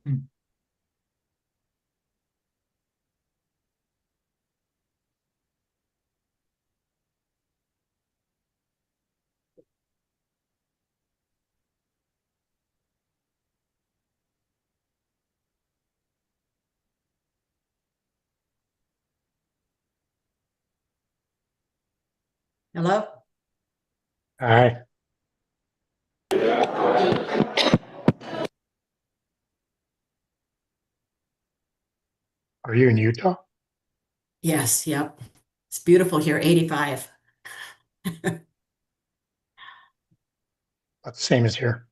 Hmm. Hello? Hi. Are you in Utah? Yes, yep. It's beautiful here, 85. That's the same as here.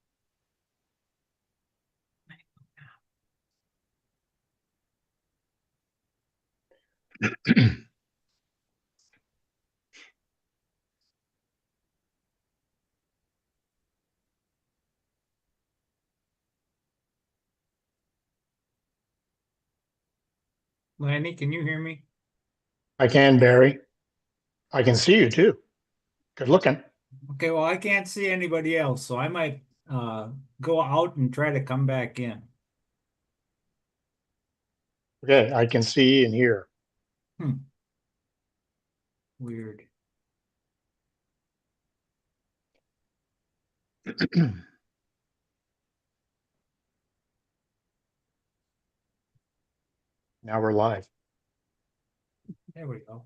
Lanny, can you hear me? I can, Barry. I can see you too. Good looking. Okay, well, I can't see anybody else, so I might go out and try to come back in. Okay, I can see and hear. Hmm. Weird. Now we're live. There we go.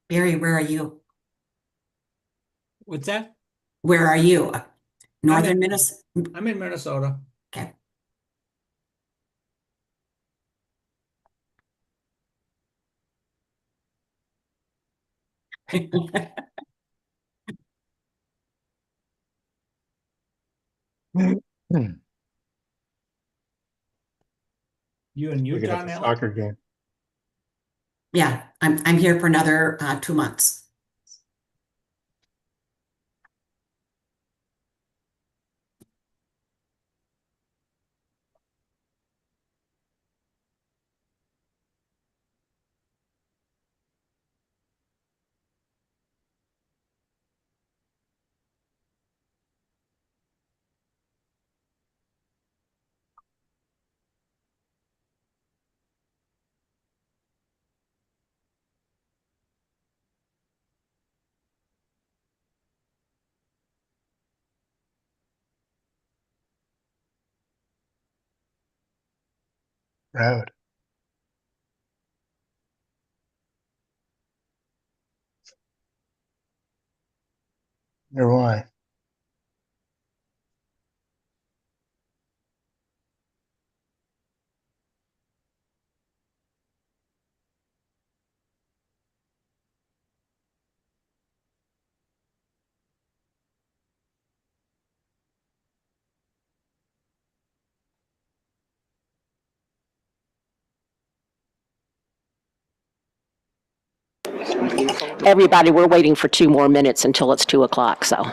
Barry, where are you? What's that? Where are you? I'm Northern in Minnesota? I'm in Minnesota. Okay. Hmm. You in Looking at Utah the now? soccer game. Yeah, I'm here for another 2 months. Proud. You're why. Everybody, we're waiting for 2 more minutes until it's 2 o'clock, so.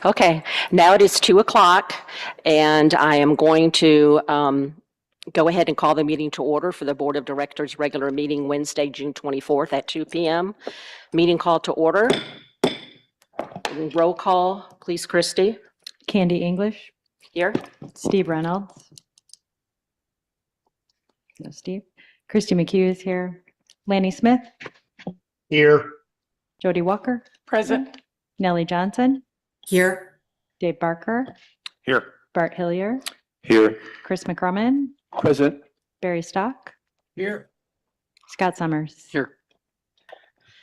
Okay, now it is 2 o'clock, and I am going to go ahead and call the meeting to order for the Board of Directors' regular meeting Wednesday, June 24th at 2 p.m. Meeting call to order. Roll call, please, Christy. Candy English, Here. Steve Reynolds. No, Steve. Christy McHugh is here. Lanny Smith, Here. Jody Walker, Present. Nellie Johnson, Here, Dave Barker, Here. Bart Hillier, Here. Chris McCrummen, Present. Barry Stock, Here. Scott Summers. Here.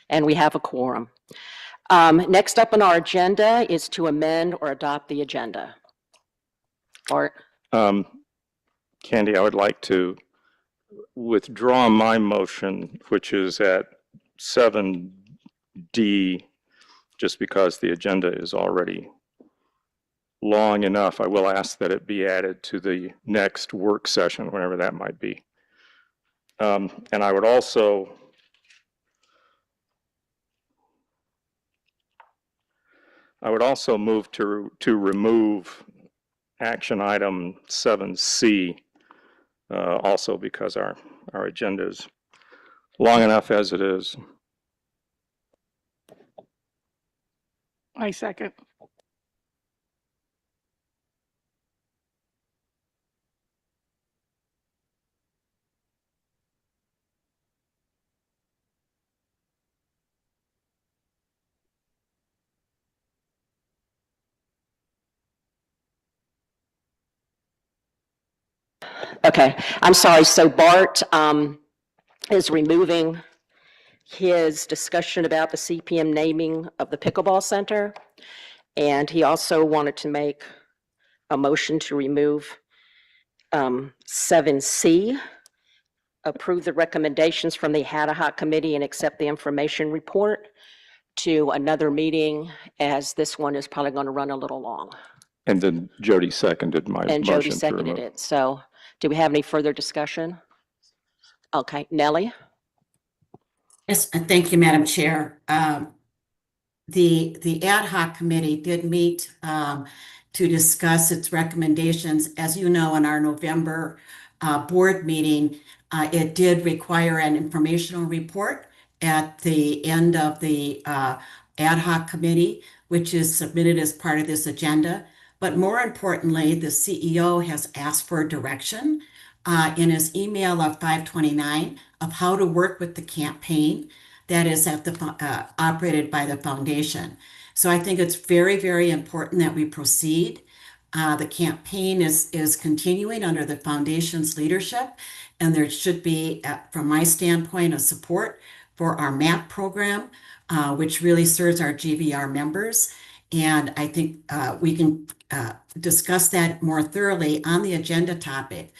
And we have a quorum. Next up on our agenda is to amend or adopt the agenda. Bart? Candy, I would like to withdraw my motion, which is at 7D, just because the agenda is already long enough. I will ask that it be added to the next work session, whenever that might be. And I would also move to remove action item 7C, also because our agenda is long enough as it is. I second. Okay, I'm sorry. So Bart is removing his discussion about the CPM naming of the pickleball center. And he also wanted to make a motion to remove 7C, approve the recommendations from the ad hoc committee and accept the information report, to another meeting, as this one is probably going to run a little long. And then Jody seconded my motion. And Jody to seconded remove. it. So do we have any further discussion? Okay, Nellie? yes, thank you, Madam Chair. The ad hoc committee did meet to discuss its recommendations. As you know, in our November board meeting, it did require an informational report at the end of the ad hoc committee, which is submitted as part of this agenda. But more importantly, the CEO has asked for direction in his email of 5/29 of how to work with the campaign that is at the operated by the foundation. So I think it's very, very important that we proceed. The campaign is continuing under the foundation's leadership, and there should be, from my standpoint, a support for our MAP program, which really serves our GVR members. And I think we can discuss that more thoroughly on the agenda topic.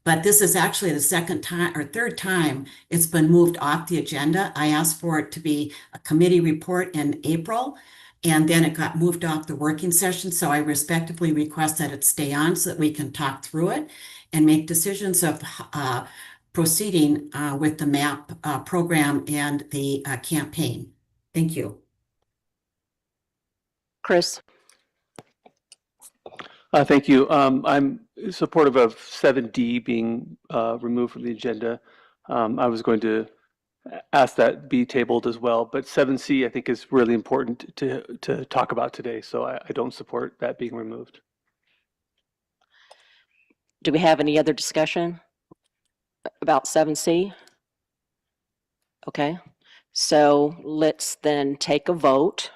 But this is actually the second time or third time it's been moved off the agenda. I asked for it to be a committee report in April, and then it got moved off the working session. So I respectfully request that it stay on so that we can talk through it and make decisions of proceeding with the MAP program and the campaign. Thank you. Chris? Thank you. I'm supportive of 7D being removed from the agenda. I was going to ask that be tabled as well, but 7C I think is really important to talk about today, so I don't support that being removed. Do we have any other discussion about 7C? Okay, so let's then take a vote.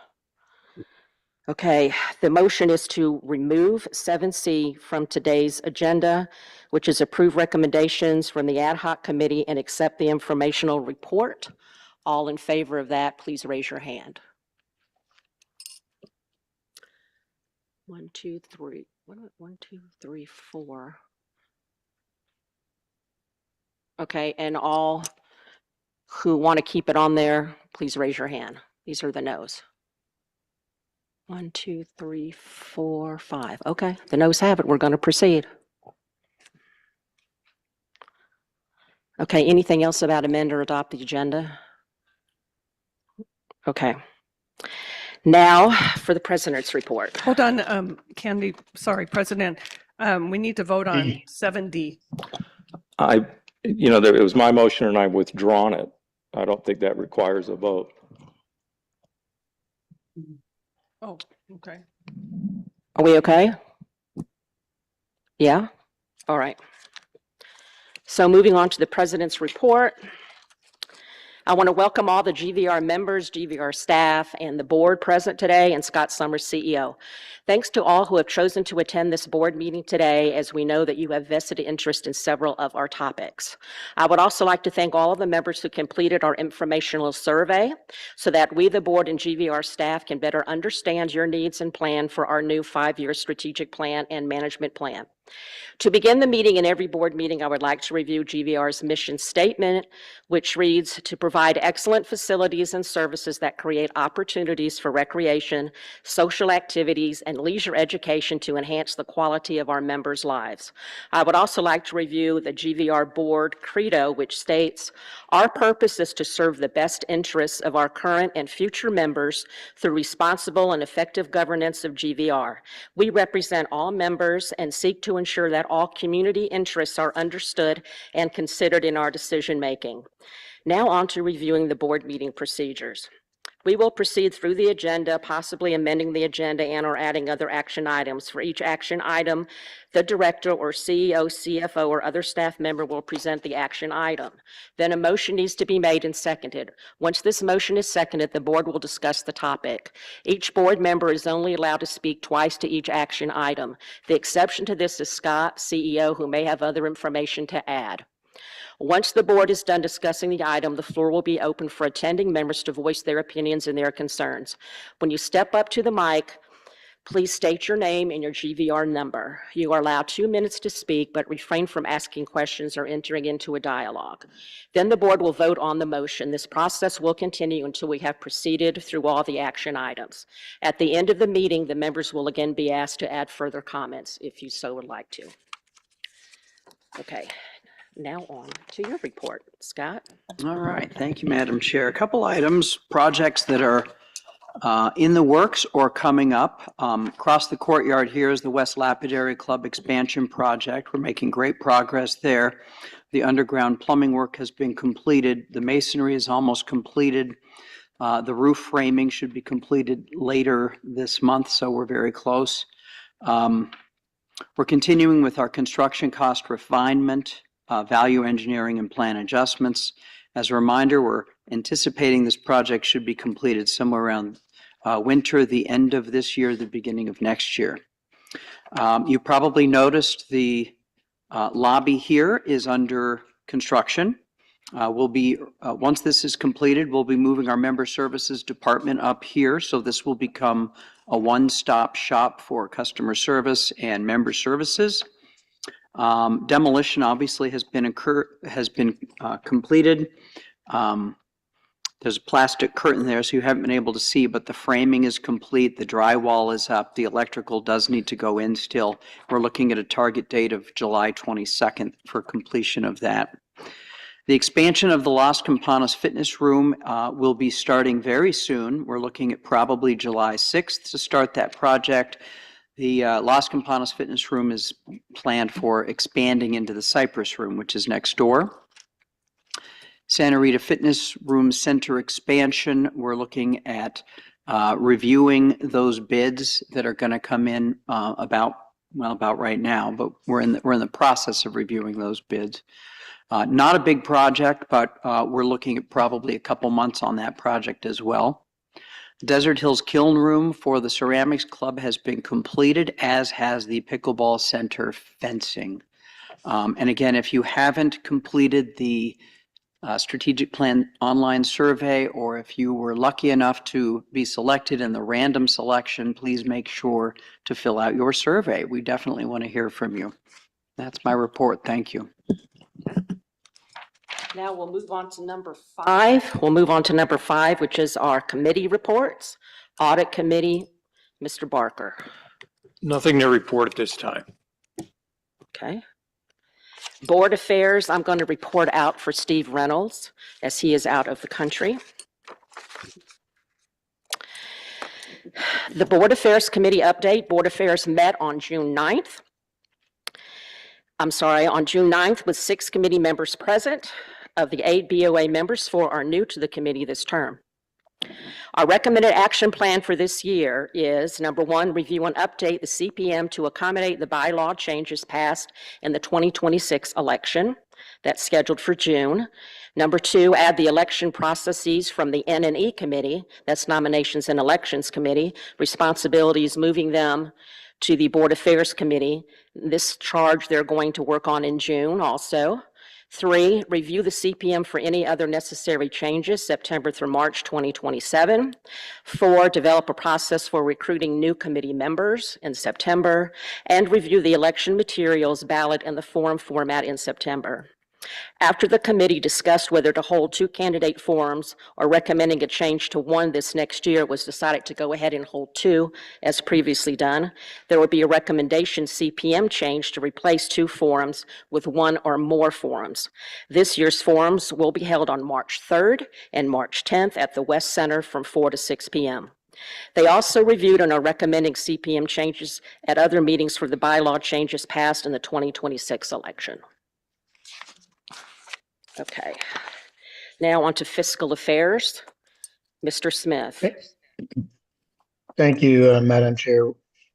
Okay, the motion is to remove 7C from today's agenda, which is approve recommendations from the ad hoc committee and accept the informational report. All in favor of that, please raise your hand. 1, 2, 3. 1, 2, 3, 4. Okay, and all who want to keep it on there, please raise your hand. These are the no's. 1, 2, 3, 4, 5. Okay, the no's have it. We're going to proceed. Okay, anything else about amend or adopt the agenda? Okay. Now for the president's report. Hold on, Candy, sorry, President. We need to vote on D. 7D. It was my motion and I've withdrawn it. I don't think that requires a vote. Oh, okay. Are we okay? Yeah? All right. So moving on to the president's report. I want to welcome all the GVR members, GVR staff, and the board present today, and Scott Summers, CEO. Thanks to all who have chosen to attend this board meeting today, as we know that you have vested interest in several of our topics. I would also like to thank all of the members who completed our informational survey so that we, the board and GVR staff, can better understand your needs and plan for our new 5-year strategic plan and management plan. To begin the meeting, in every board meeting, I would like to review GVR's mission statement, which reads, to provide excellent facilities and services that create opportunities for recreation, social activities, and leisure education to enhance the quality of our members' lives. I would also like to review the GVR board credo, which states, our purpose is to serve the best interests of our current and future members through responsible and effective governance of GVR. We represent all members and seek to ensure that all community interests are understood and considered in our decision-making. Now on to reviewing the board meeting procedures. We will proceed through the agenda, possibly amending the agenda and/or adding other action items. For each action item, the director or CEO, CFO, or other staff member will present the action item. Then a motion needs to be made and seconded. Once this motion is seconded, the board will discuss the topic. Each board member is only allowed to speak twice to each action item. The exception to this is Scott, CEO, who may have other information to add. Once the board is done discussing the item, the floor will be open for attending members to voice their opinions and their concerns. When you step up to the mic, please state your name and your GVR number. You are allowed 2 minutes to speak, but refrain from asking questions or entering into a dialogue. Then the board will vote on the motion. This process will continue until we have proceeded through all the action items. At the end of the meeting, the members will again be asked to add further comments if you so would like to. Okay. Now on to your report, Scott. All right, thank you, Madam Chair. A couple items, projects that are in the works or coming up. Across the courtyard here is the West Lapidary Club expansion project. We're making great progress there. The underground plumbing work has been completed. The masonry is almost completed. The roof framing should be completed later this month, so we're very close. We're continuing with our construction cost refinement, value engineering, and plan adjustments. As a reminder, we're anticipating this project should be completed somewhere around winter, the end of this year, the beginning of next year. You probably noticed the lobby here is under construction. Once this is completed, we'll be moving our member services department up here, so this will become a one-stop shop for customer service and member services. Demolition obviously has been completed. There's a plastic curtain there, so you haven't been able to see, but the framing is complete. The drywall is up. The electrical does need to go in still. We're looking at a target date of July 22nd for completion of that. The expansion of the Las Campanas Fitness Room will be starting very soon. We're looking at probably July 6th to start that project. The Las Campanas Fitness Room is planned for expanding into the Cypress Room, which is next door. Santa Rita Fitness Room Center expansion, we're looking at reviewing those bids that are going to come in about right now, but we're in the process of reviewing those bids. Not a big project, but we're looking at probably a couple months on that project as well. Desert Hills Kiln Room for the Ceramics Club has been completed, as has the Pickleball Center fencing. And again, if you haven't completed the strategic plan online survey, or if you were lucky enough to be selected in the random selection, please make sure to fill out your survey. We definitely want to hear from you. That's my report. Thank you. Now we'll move on to number 5. We'll move on to number 5, which is our committee reports. Audit Committee, Mr. Barker. Nothing to report at this time. Okay. Board Affairs, I'm going to report out for Steve Reynolds as he is out of the country. The Board Affairs Committee update. Board Affairs met on June 9th. On June 9th with 6 committee members present. Of the 8 BOA members, 4 are new to the committee this term. Our recommended action plan for this year is, number 1, review and update the CPM to accommodate the bylaw changes passed in the 2026 election. That's scheduled for June. Number 2, add the election processes from the N&E Committee, that's Nominations and Elections Committee, responsibilities moving them to the Board Affairs Committee. This charge they're going to work on in June also. 3, review the CPM for any other necessary changes, September through March 2027. 4, develop a process for recruiting new committee members in September, and review the election materials, ballot, and the forum format in September. After the committee discussed whether to hold 2 candidate forums or recommending a change to 1 this next year, it was decided to go ahead and hold 2 as previously done. There would be a recommendation CPM change to replace 2 forums with 1 or more forums. This year's forums will be held on March 3rd and March 10th at the West Center from 4 to 6 p.m. They also reviewed and are recommending CPM changes at other meetings for the bylaw changes passed in the 2026 election. Okay. Now on to fiscal affairs. Mr. Smith. Thank you, Madam Chair.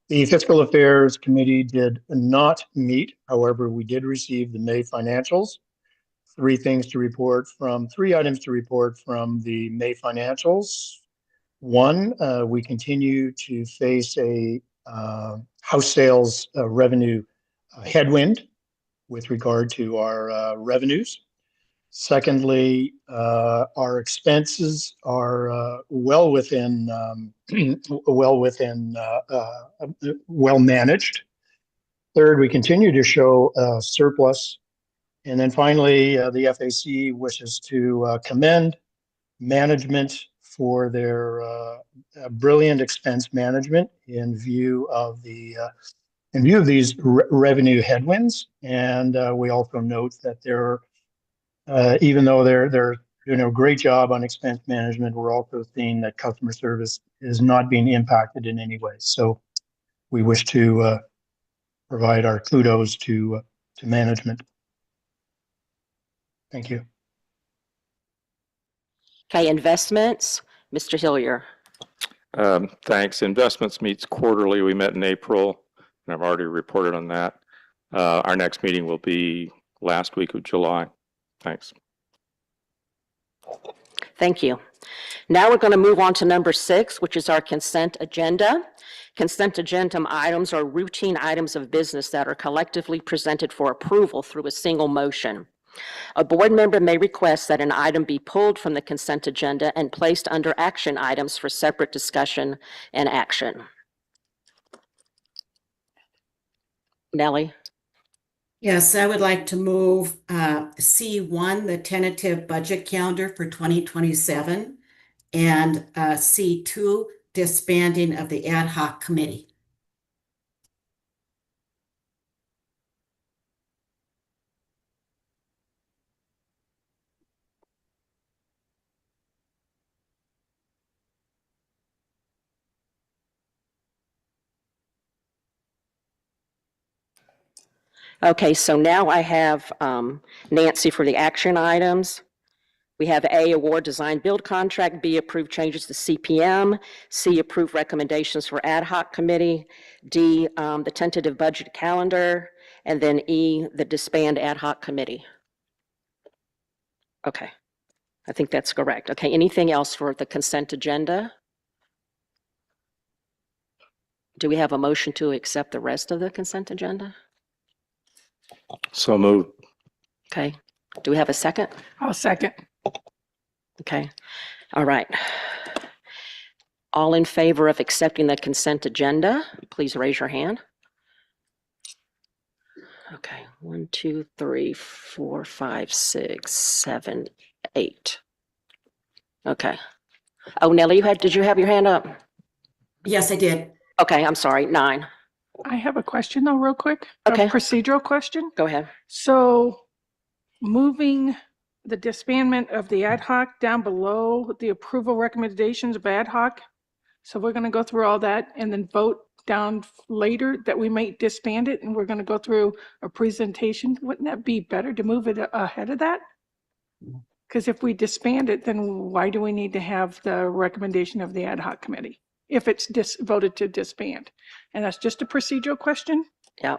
The Fiscal Affairs Committee did not meet. However, we did receive the May financials. 3 items to report from the May financials. 1, we continue to face a house sales revenue headwind with regard to our revenues. Secondly, our expenses are well managed. Third, we continue to show surplus. And then finally, the FAC wishes to commend management for their brilliant expense management in view of these revenue headwinds. And we also note that even though they're doing a great job on expense management, we're also seeing that customer service is not being impacted in any way. So we wish to provide our kudos to management. Thank you. Okay, investments, Mr. Hillier. Thanks. Investments meets quarterly. We met in April, and I've already reported on that. Our next meeting will be last week of July. Thanks. Thank you. Now we're going to move on to number 6, which is our consent agenda. Consent agenda items are routine items of business that are collectively presented for approval through a single motion. A board member may request that an item be pulled from the consent agenda and placed under action items for separate discussion and action. Nellie? Yes, I would like to move C1, the tentative budget calendar for 2027, and C2, disbanding of the ad hoc committee. Okay, so now I have Nancy for the action items. We have A, award design build contract, B, approve changes to CPM, C, approve recommendations for ad hoc committee, D, the tentative budget calendar, and then E, the disband ad hoc committee. Okay, I think that's correct. Okay, anything else for the consent agenda? Do we have a motion to accept the rest of the consent agenda? So moved. Okay, do we have a second? I'll second. Okay, all right. All in favor of accepting the consent agenda, please raise your hand. Okay, 1, 2, 3, 4, 5, 6, 7, 8. Okay. Oh, Nellie, did you have your hand up? Yes, I did. Okay, I'm sorry, 9. I have a question though, real quick. Okay. A procedural question. Go ahead. So moving the disbandment of the ad hoc down below the approval recommendations of ad hoc, So we're going to go through all that and then vote down later that we might disband it, and we're going to go through a presentation. Wouldn't that be better to move it ahead of that? Because if we disband it, then why do we need to have the recommendation of the ad hoc committee if it's voted to disband? And that's just a procedural question. Yeah.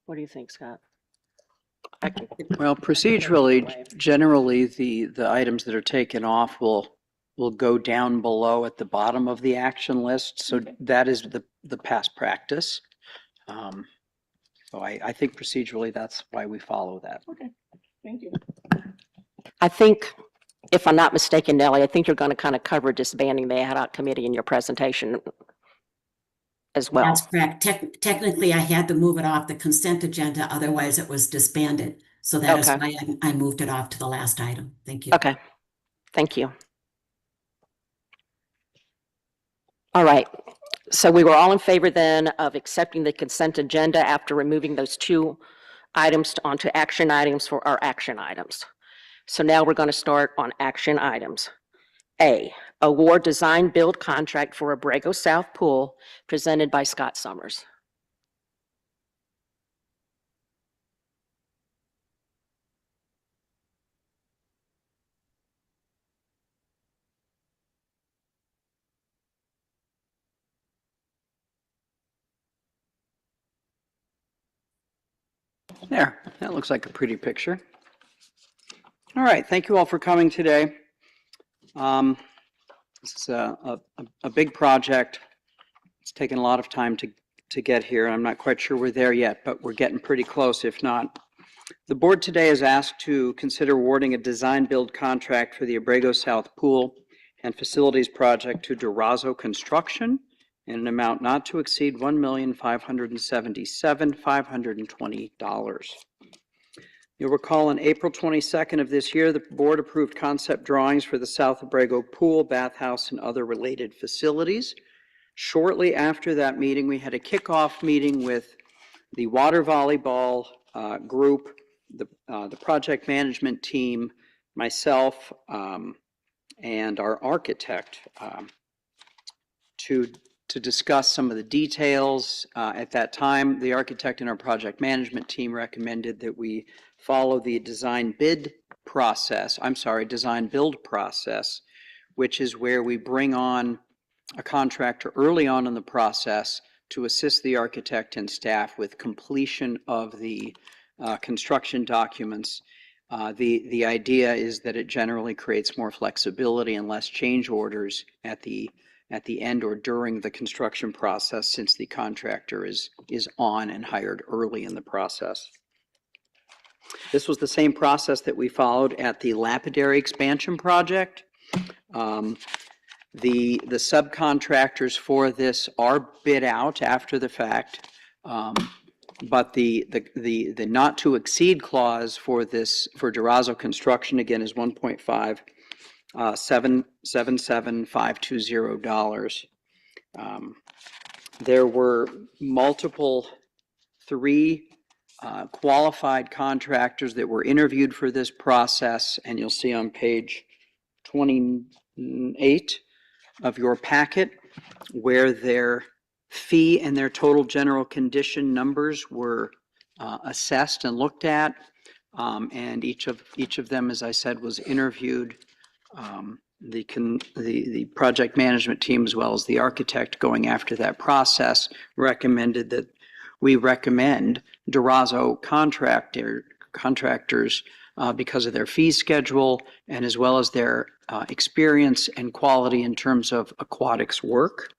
What do you think, Scott? Well, procedurally, generally, the items that are taken off will go down below at the bottom of the action list. So that is the past practice. So I think procedurally, that's why we follow that. Okay, thank you. I think, if I'm not mistaken, Nellie, I think you're going to kind of cover disbanding the ad hoc committee in your presentation as well. That's correct. Technically, I had to move it off the consent agenda, otherwise it was disbanded. So that is Okay. why I moved it off to the last item. Thank you. Okay, thank you. All right, so we were all in favor then of accepting the consent agenda after removing those 2 items onto action items for our action items. So now we're going to start on action items. A, award design build contract for Abrego South Pool presented by Scott Summers. There, that looks like a pretty picture. All right, thank you all for coming today. This is a big project. It's taken a lot of time to get here. I'm not quite sure we're there yet, but we're getting pretty close, if not. The board today is asked to consider awarding a design build contract for the Abrego South Pool and Facilities Project to Durazo Construction in an amount not to exceed $1,577,520. You'll recall on April 22nd of this year, the board approved concept drawings for the South Abrego Pool, bathhouse, and other related facilities. Shortly after that meeting, we had a kickoff meeting with the water volleyball group, the project management team, myself, and our architect to discuss some of the details. At that time, the architect and our project management team recommended that we follow the design build process, which is where we bring on a contractor early on in the process to assist the architect and staff with completion of the construction documents. The idea is that it generally creates more flexibility and less change orders at the end or during the construction process, since the contractor is on and hired early in the process. This was the same process that we followed at the lapidary expansion project. The subcontractors for this are bid out after the fact, but the not to exceed clause for Durazo Construction again is $1,777,520. There were multiple 3 qualified contractors that were interviewed for this process, and you'll see on page 28 of your packet where their fee and their total general condition numbers were assessed and looked at, and each of them, as I said, was interviewed. The project management team, as well as the architect going after that process, recommended that we recommend Durazo contractors because of their fee schedule and as well as their experience and quality in terms of aquatics work.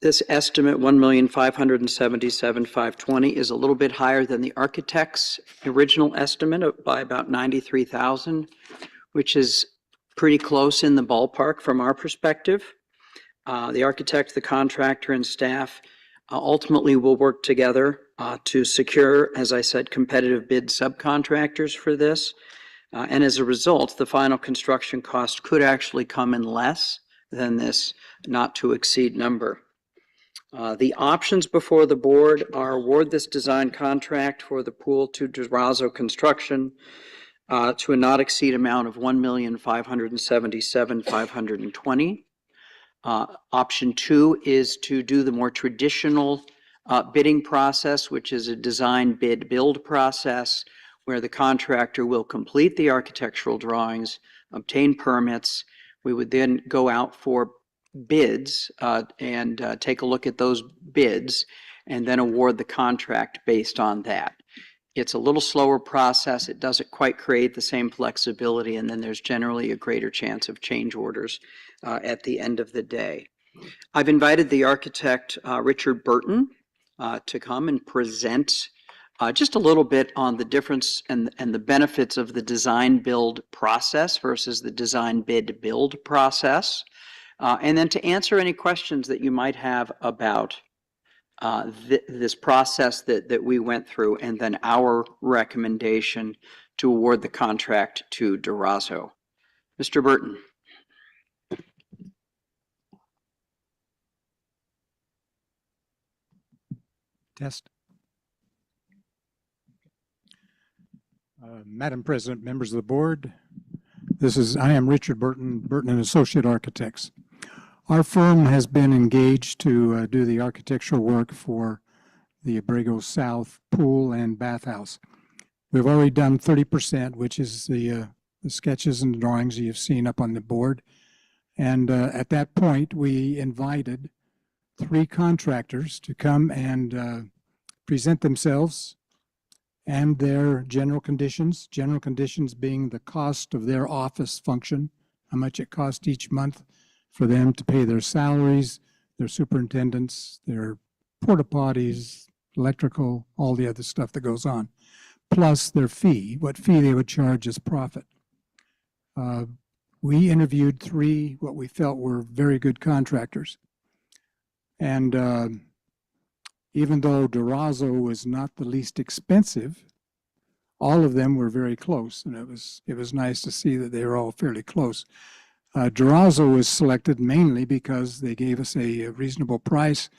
This estimate, $1,577,520, is a little bit higher than the architect's original estimate by about $93,000, which is pretty close in the ballpark from our perspective. The architect, the contractor, and staff ultimately will work together to secure, as I said, competitive bid subcontractors for this. And as a result, the final construction cost could actually come in less than this not to exceed number. The options before the board are award this design contract for the pool to Durazo Construction to a not exceed amount of $1,577,520. Option 2 is to do the more traditional bidding process, which is a design bid build process where the contractor will complete the architectural drawings, obtain permits. We would then go out for bids and take a look at those bids and then award the contract based on that. It's a little slower process. It doesn't quite create the same flexibility, and then there's generally a greater chance of change orders at the end of the day. I've invited the architect, Richard Burton, to come and present just a little bit on the difference and the benefits of the design build process versus the design bid build process. And then to answer any questions that you might have about this process that we went through, and then our recommendation to award the contract to Durazo. Mr. Burton. Test. Madam President, members of the board, I am Richard Burton, Burton and Associate Architects. Our firm has been engaged to do the architectural work for the Abrego South pool and bathhouse. We've already done 30%, which is the sketches and drawings you've seen up on the board. And at that point, we invited 3 contractors to come and present themselves and their general conditions being the cost of their office function, how much it costs each month for them to pay their salaries, their superintendents, their porta potties, electrical, all the other stuff that goes on, plus their fee, what fee they would charge as profit. We interviewed 3 what we felt were very good contractors. And even though Durazo was not the least expensive, all of them were very close, and it was nice to see that they were all fairly close. Durazo was selected mainly because they gave us a reasonable price,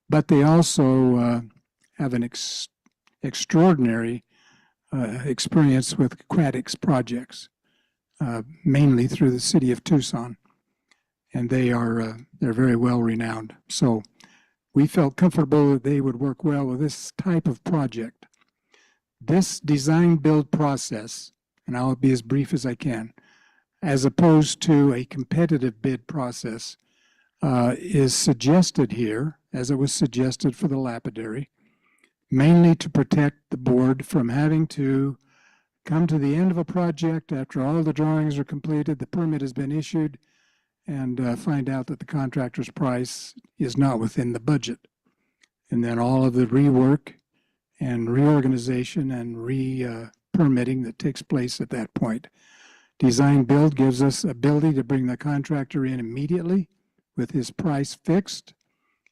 but they also have an extraordinary experience with aquatics projects, mainly through the city of Tucson, and they're very well renowned. So we felt comfortable that they would work well with this type of project. This design build process, and I'll be as brief as I can, as opposed to a competitive bid process, is suggested here, as it was suggested for the lapidary, mainly to protect the board from having to come to the end of a project after all the drawings are completed, the permit has been issued, and find out that the contractor's price is not within the budget. And then all of the rework and reorganization and re-permitting that takes place at that point. Design build gives us ability to bring the contractor in immediately with his price fixed,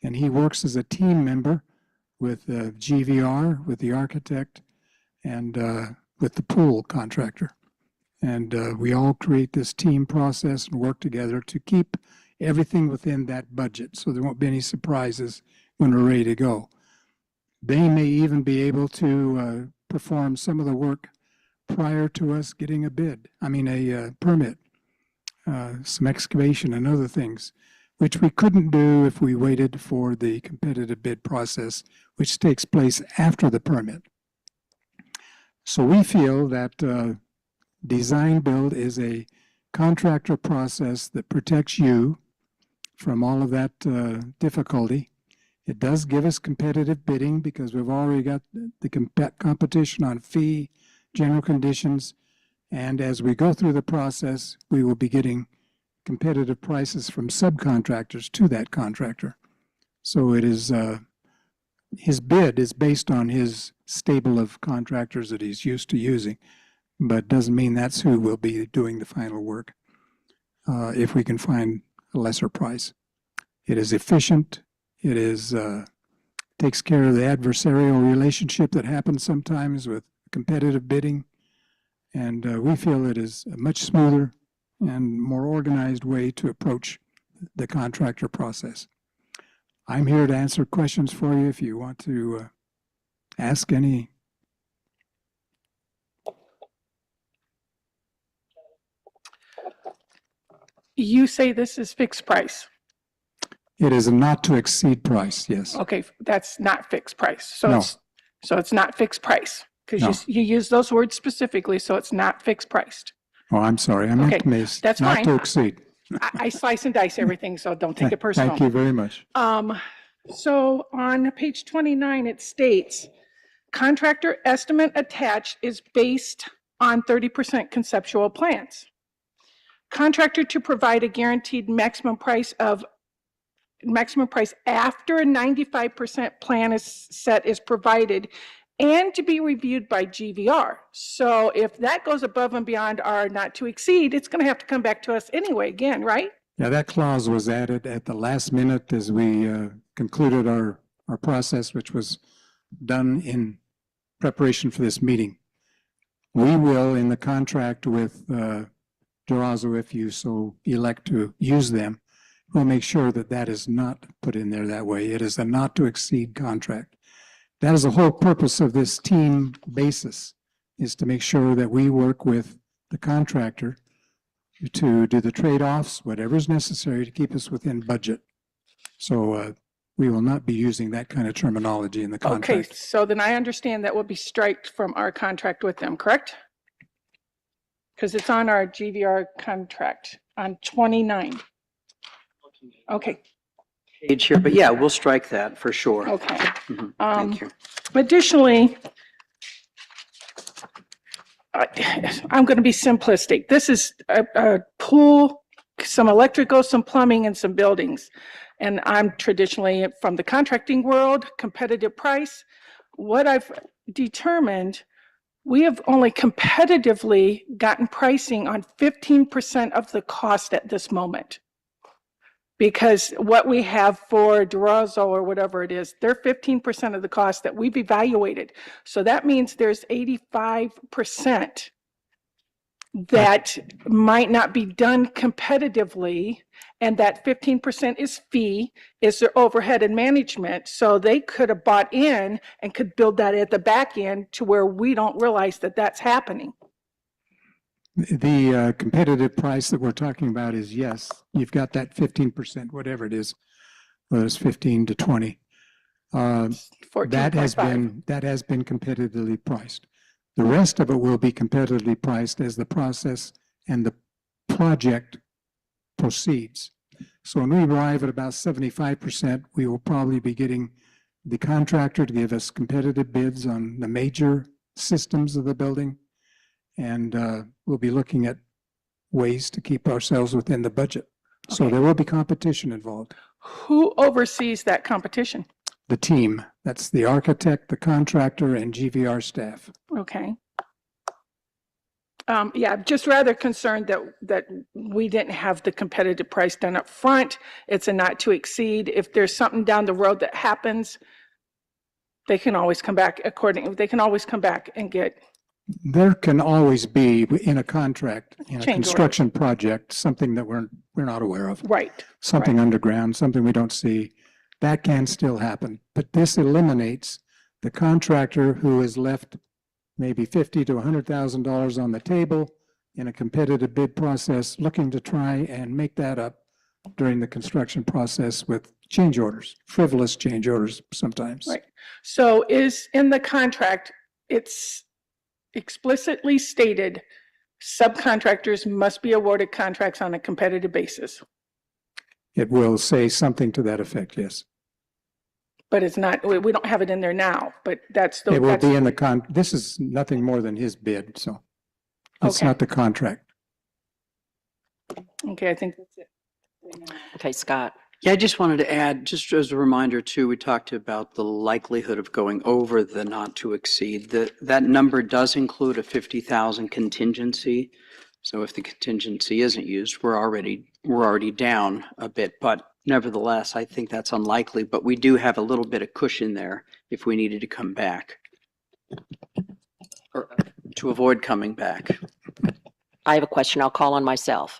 and he works as a team member with GVR, with the architect, and with the pool contractor. And we all create this team process and work together to keep everything within that budget so there won't be any surprises when we're ready to go. They may even be able to perform some of the work prior to us getting a permit, some excavation and other things, which we couldn't do if we waited for the competitive bid process, which takes place after the permit. So we feel that design build is a contractor process that protects you from all of that difficulty. It does give us competitive bidding because we've already got the competition on fee, general conditions, and as we go through the process, we will be getting competitive prices from subcontractors to that contractor. So it is his bid is based on his stable of contractors that he's used to using, but doesn't mean that's who will be doing the final work if we can find a lesser price. It is efficient. It is takes care of the adversarial relationship that happens sometimes with competitive bidding, and we feel it is a much smoother and more organized way to approach the contractor process. I'm here to answer questions for you if you want to ask any. You say this is fixed price. It is a not to exceed price, yes. Okay, that's not fixed price. So No. it's not fixed price because No. you use those words specifically. So it's not fixed priced. Oh, I'm sorry. I meant Okay, that's not fine. to exceed. I slice and dice everything, so don't take it personal. Thank you very much. So on page 29, it states, contractor estimate attached is based on 30% conceptual plans. Contractor to provide a guaranteed maximum price after a 95% plan is set is provided and to be reviewed by GVR. So if that goes above and beyond our not to exceed, it's going to have to come back to us anyway again, right? Yeah, that clause was added at the last minute as we concluded our process, which was done in preparation for this meeting. We will, in the contract with Durazo, if you so elect to use them, we'll make sure that that is not put in there that way. It is a not to exceed contract. That is the whole purpose of this team basis, is to make sure that we work with the contractor to do the trade-offs, whatever is necessary to keep us within budget. So we will not be using that kind of terminology in the contract. Okay, so then I understand that will be striked from our contract with them, correct? Because it's on our GVR contract on 29. Okay, Page here, but yeah, we'll strike that for sure. okay. Mhm, Thank you. Additionally, I'm going to be simplistic. This is a pool, some electrical, some plumbing, and some buildings. And I'm traditionally from the contracting world, competitive price. What I've determined, we have only competitively gotten pricing on 15% of the cost at this moment. Because what we have for Durazo or whatever it is, they're 15% of the cost that we've evaluated. So that means there's 85% that might not be done competitively, and that 15% is fee, is their overhead and management. So they could have bought in and could build that at the back end to where we don't realize that that's happening. The competitive price that we're talking about is, yes, you've got that 15%, whatever it is, whether it's 15 to 20. That has 14.5. been competitively priced. The rest of it will be competitively priced as the process and the project proceeds. So when we arrive at about 75%, we will probably be getting the contractor to give us competitive bids on the major systems of the building. And we'll be looking at ways to keep ourselves within the budget. So there will be competition involved. Who oversees that competition? The team, that's the architect, the contractor, and GVR staff. Okay. Yeah, I'm just rather concerned that we didn't have the competitive price done up front. It's a not to exceed. If there's something down the road that happens, they can always come back they can always come back and get. There can always be in a contract, in a Change construction project, something that we're not aware of. Right. Something right. underground, something we don't see. That can still happen. But this eliminates the contractor who is left maybe $50,000 to $100,000 on the table in a competitive bid process, looking to try and make that up during the construction process with change orders, frivolous change orders sometimes. Right. So is in the contract, it's explicitly stated subcontractors must be awarded contracts on a competitive basis. It will say something to that effect, yes. But it's not, we don't have it in there now, but that's the. It will be in the this is nothing more than his bid, so it's Okay. not the contract. Okay, I think that's it. Okay, Scott. Yeah, I just wanted to add, just as a reminder too, we talked about the likelihood of going over the not to exceed. That number does include a 50,000 contingency. So if the contingency isn't used, we're already down a bit, but nevertheless, I think that's unlikely, but we do have a little bit of cushion there if we needed to come back or to avoid coming back. I have a question. I'll call on myself.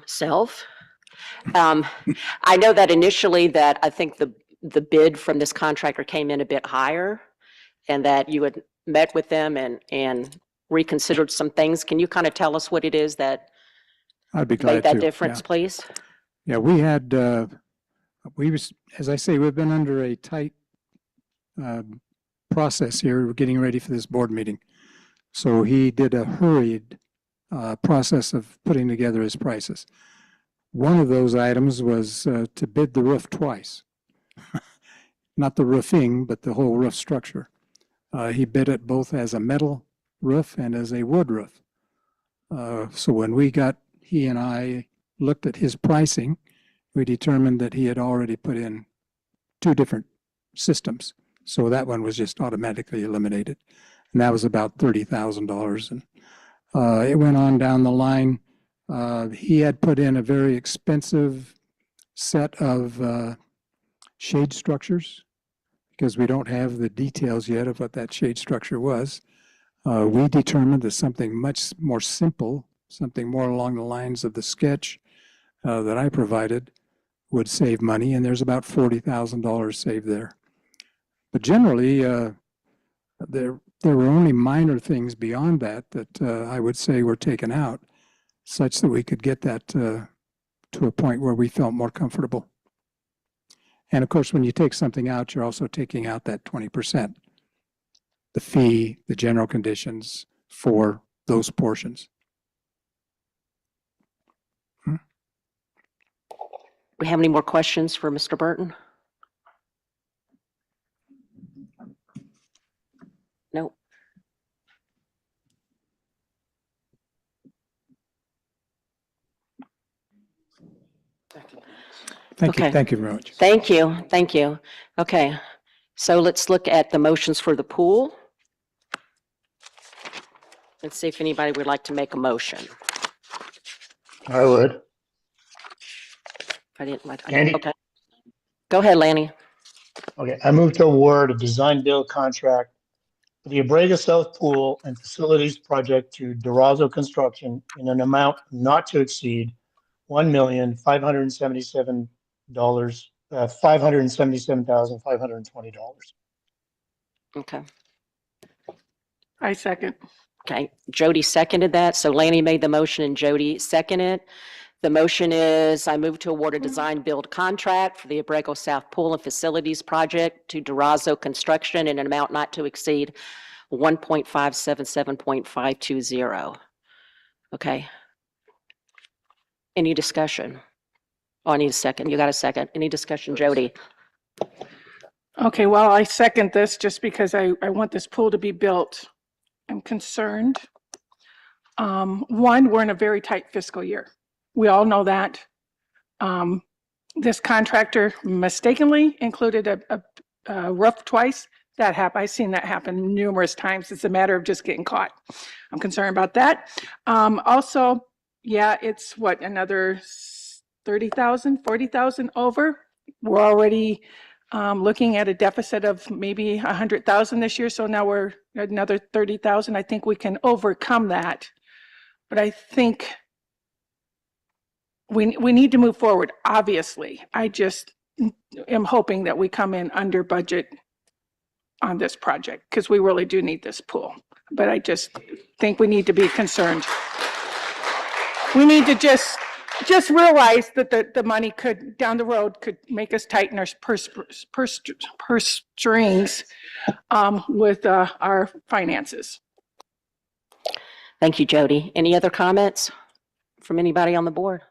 Self, I know that initially that I think the bid from this contractor came in a bit higher and that you had met with them and reconsidered some things. Can you kind of tell us what it is that I'd be made glad that to. difference, Yeah. please? Yeah, we had, as I say, we've been under a tight process here. We're getting ready for this board meeting. So he did a hurried process of putting together his prices. One of those items was to bid the roof twice. Not the roofing, but the whole roof structure. He bid it both as a metal roof and as a wood roof. So when he and I looked at his pricing, we determined that he had already put in 2 different systems. So that one was just automatically eliminated. And that was about $30,000. And it went on down the line. He had put in a very expensive set of shade structures because we don't have the details yet of what that shade structure was. We determined that something much more simple, something more along the lines of the sketch that I provided would save money, and there's about $40,000 saved there. But generally, there were only minor things beyond that I would say were taken out, such that we could get that to a point where we felt more comfortable. And of course, when you take something out, you're also taking out that 20%, the fee, the general conditions for those portions. We have any more questions for Mr. Burton? No. Thank you. Okay. Thank you very much. Thank you. Thank you. Okay. So let's look at the motions for the pool. Let's see if anybody would like to make a motion. I would. I didn't. Andy? Okay. Go ahead, Lanny. Okay, I move to award a design build contract for the Abrega South Pool and Facilities Project to Durazo Construction in an amount not to exceed $1,577,520. Okay. I second. Okay. Jody seconded that. So Lanny made the motion and Jody seconded. The motion is I move to award a design build contract for the Abrego South Pool and Facilities Project to Durazo Construction in an amount not to exceed 1.577.520. Okay. Any discussion? Oh, I need a second. You got a second. Any discussion, Jody? Okay, well, I second this just because I want this pool to be built. I'm concerned. One, we're in a very tight fiscal year. We all know that. This contractor mistakenly included a roof twice. That happened. I've seen that happen numerous times. It's a matter of just getting caught. I'm concerned about that. Also, yeah, it's what, another 30,000, 40,000 over. We're already looking at a deficit of maybe 100,000 this year. So now we're at another 30,000. I think we can overcome that. But I think we need to move forward, obviously. I just am hoping that we come in under budget on this project because we really do need this pool. But I just think we need to be concerned. We need to just realize that the money could, down the road, could make us tighten our purse strings with our finances. Thank you, Jody. Any other comments from anybody on the board?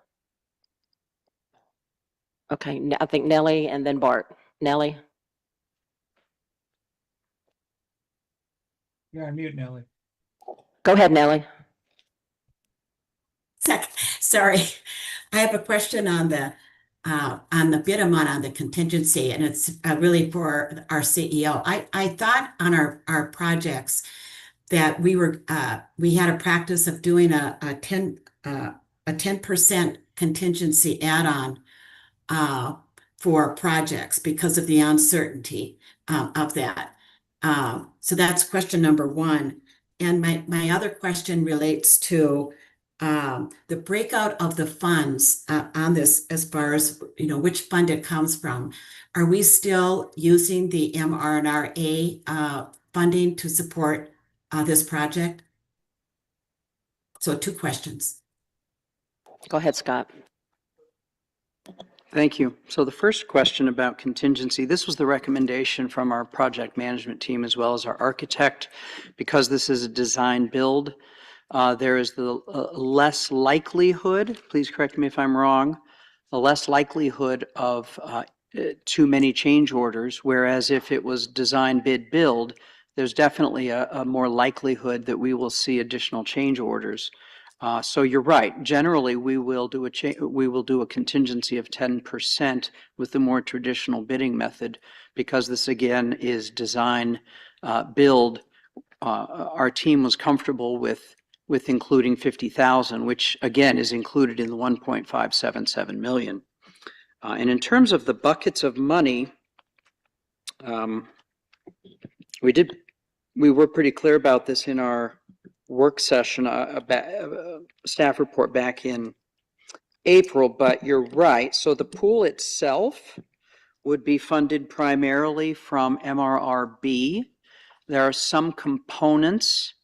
Okay, I think Nellie and then Bart. Nellie? You're on mute, Nellie. Go ahead, Nellie. Sorry, I have a question on the bid amount on the contingency, and it's really for our CEO. I thought on our projects that we had a practice of doing a 10% contingency add-on for projects because of the uncertainty of that. So that's question number one. And my other question relates to the breakout of the funds on this, as far as, which fund it comes from, are we still using the mRNRA funding to support this project? So 2 questions. Go ahead, Scott. Thank you. So the first question about contingency, this was the recommendation from our project management team as well as our architect. Because this is a design build, there is the less likelihood, please correct me if I'm wrong, a less likelihood of too many change orders, whereas if it was design bid build, there's definitely a more likelihood that we will see additional change orders. So you're right. Generally, we will do a contingency of 10% with the more traditional bidding method, because this again is design build. Our team was comfortable with including 50,000, which again is included in the 1.577 million. And in terms of the buckets of money, we were pretty clear about this in our work session, staff report back in April, but you're right. So the pool itself would be funded primarily from MRRB. There are some components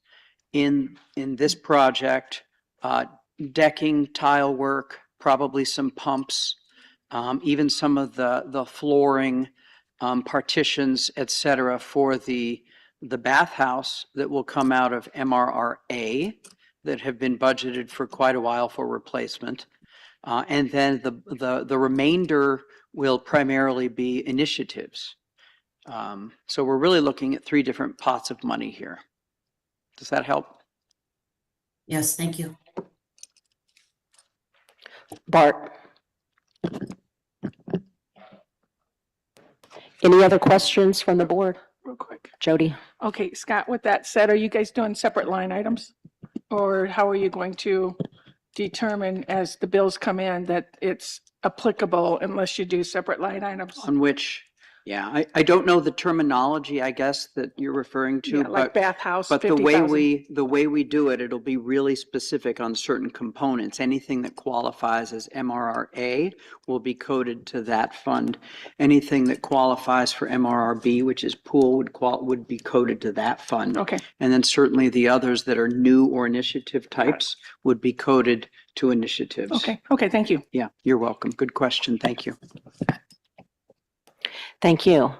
in this project, decking, tile work, probably some pumps, even some of the flooring, partitions, etc., for the bathhouse that will come out of MRRA that have been budgeted for quite a while for replacement. And then the remainder will primarily be initiatives. So we're really looking at 3 different pots of money here. Does that help? Yes, thank you. Bart? Any other questions from the board? Real quick. Jody? Okay, Scott, with that said, are you guys doing separate line items? Or how are you going to determine as the bills come in that it's applicable unless you do separate line items? On which, yeah, I don't know the terminology, I guess, that you're referring to, Yeah, like bathhouse, but the 50,000. way we do it, it'll be really specific on certain components. Anything that qualifies as MRRA will be coded to that fund. Anything that qualifies for MRRB, which is pool, would be coded to that fund. Okay. And then certainly the others that are new or initiative types would be coded to initiatives. Okay. Okay, thank you. Yeah, you're welcome. Good question. Thank you. Thank you.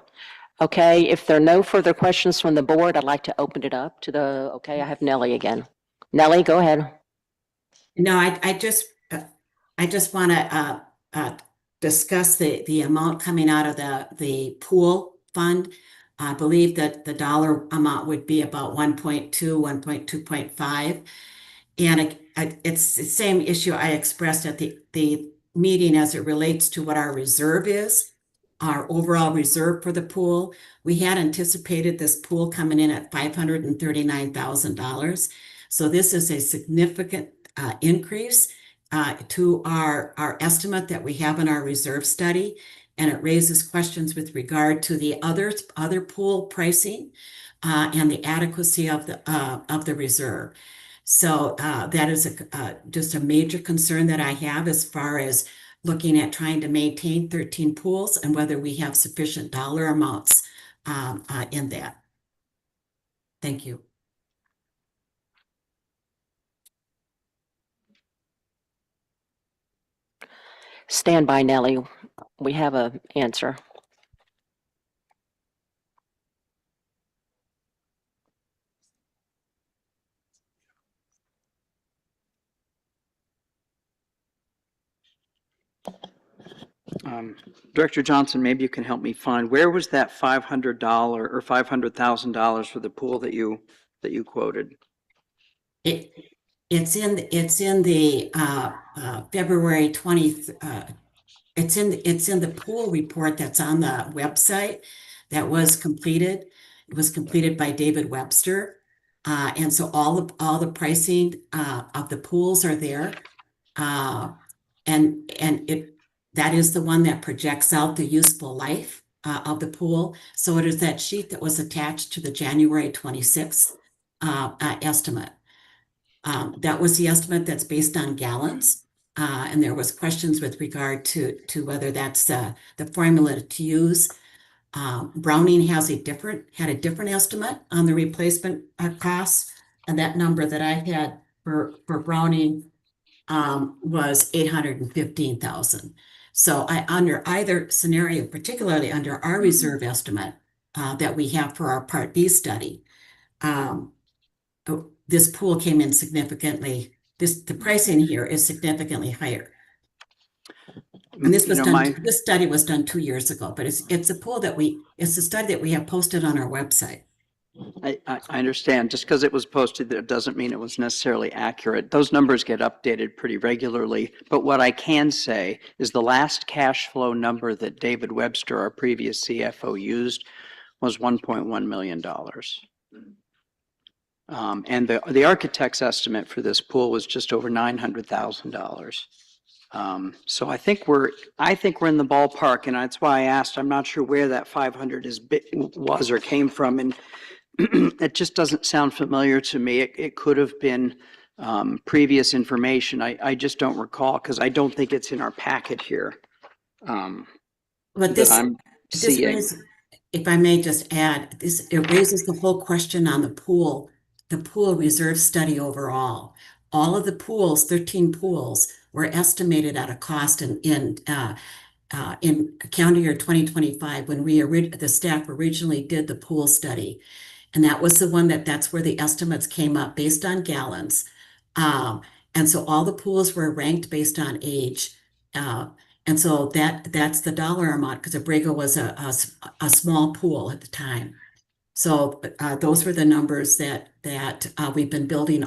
Okay, if there are no further questions from the board, I'd like to open it up to okay, I have Nellie again. Nellie, go ahead. No, I just want to discuss the amount coming out of the pool fund. I believe that the dollar amount would be about 1.2, 1.2.5. And it's the same issue I expressed at the meeting as it relates to what our reserve is, our overall reserve for the pool. We had anticipated this pool coming in at $539,000. So this is a significant increase to our estimate that we have in our reserve study. And it raises questions with regard to the other pool pricing and the adequacy of the reserve. So that is just a major concern that I have as far as looking at trying to maintain 13 pools and whether we have sufficient dollar amounts in that. Thank you. Stand by, Nellie. We have an answer. Director Johnson, maybe you can help me find, where was that $500 or $500,000 for the pool that you quoted? It's in the February 20th. It's in the pool report that's on the website that was completed. It was completed by David Webster, and so all the pricing of the pools are there, and that is the one that projects out the useful life of the pool. So it is that sheet that was attached to the January 26th estimate. That was the estimate that's based on gallons. And there was questions with regard to whether that's the formula to use. Browning had a different estimate on the replacement costs. And that number that I had for Browning was 815,000. So under either scenario, particularly under our reserve estimate that we have for our Part B study, this pool came in significantly. The pricing here is significantly higher. And this was done. This study was done 2 years ago, but it's a pool it's a study that we have posted on our website. I understand. Just because it was posted, that doesn't mean it was necessarily accurate. Those numbers get updated pretty regularly. But what I can say is the last cash flow number that David Webster, our previous CFO, used was $1.1 million. And the architect's estimate for this pool was just over $900,000. So I think we're in the ballpark, and that's why I asked. I'm not sure where that 500 was or came from, and it just doesn't sound familiar to me. It could have been previous information. I just don't recall, because I don't think it's in our packet here. But this raises, if I may just add, it raises the whole question on the pool reserve study overall. All of the pools, 13 pools, were estimated at a cost in calendar year 2025 when the staff originally did the pool study. And that was the one that's where the estimates came up based on gallons. And so all the pools were ranked based on age. And so that's the dollar amount, because Abrego was a small pool at the time. So those were the numbers that we've been building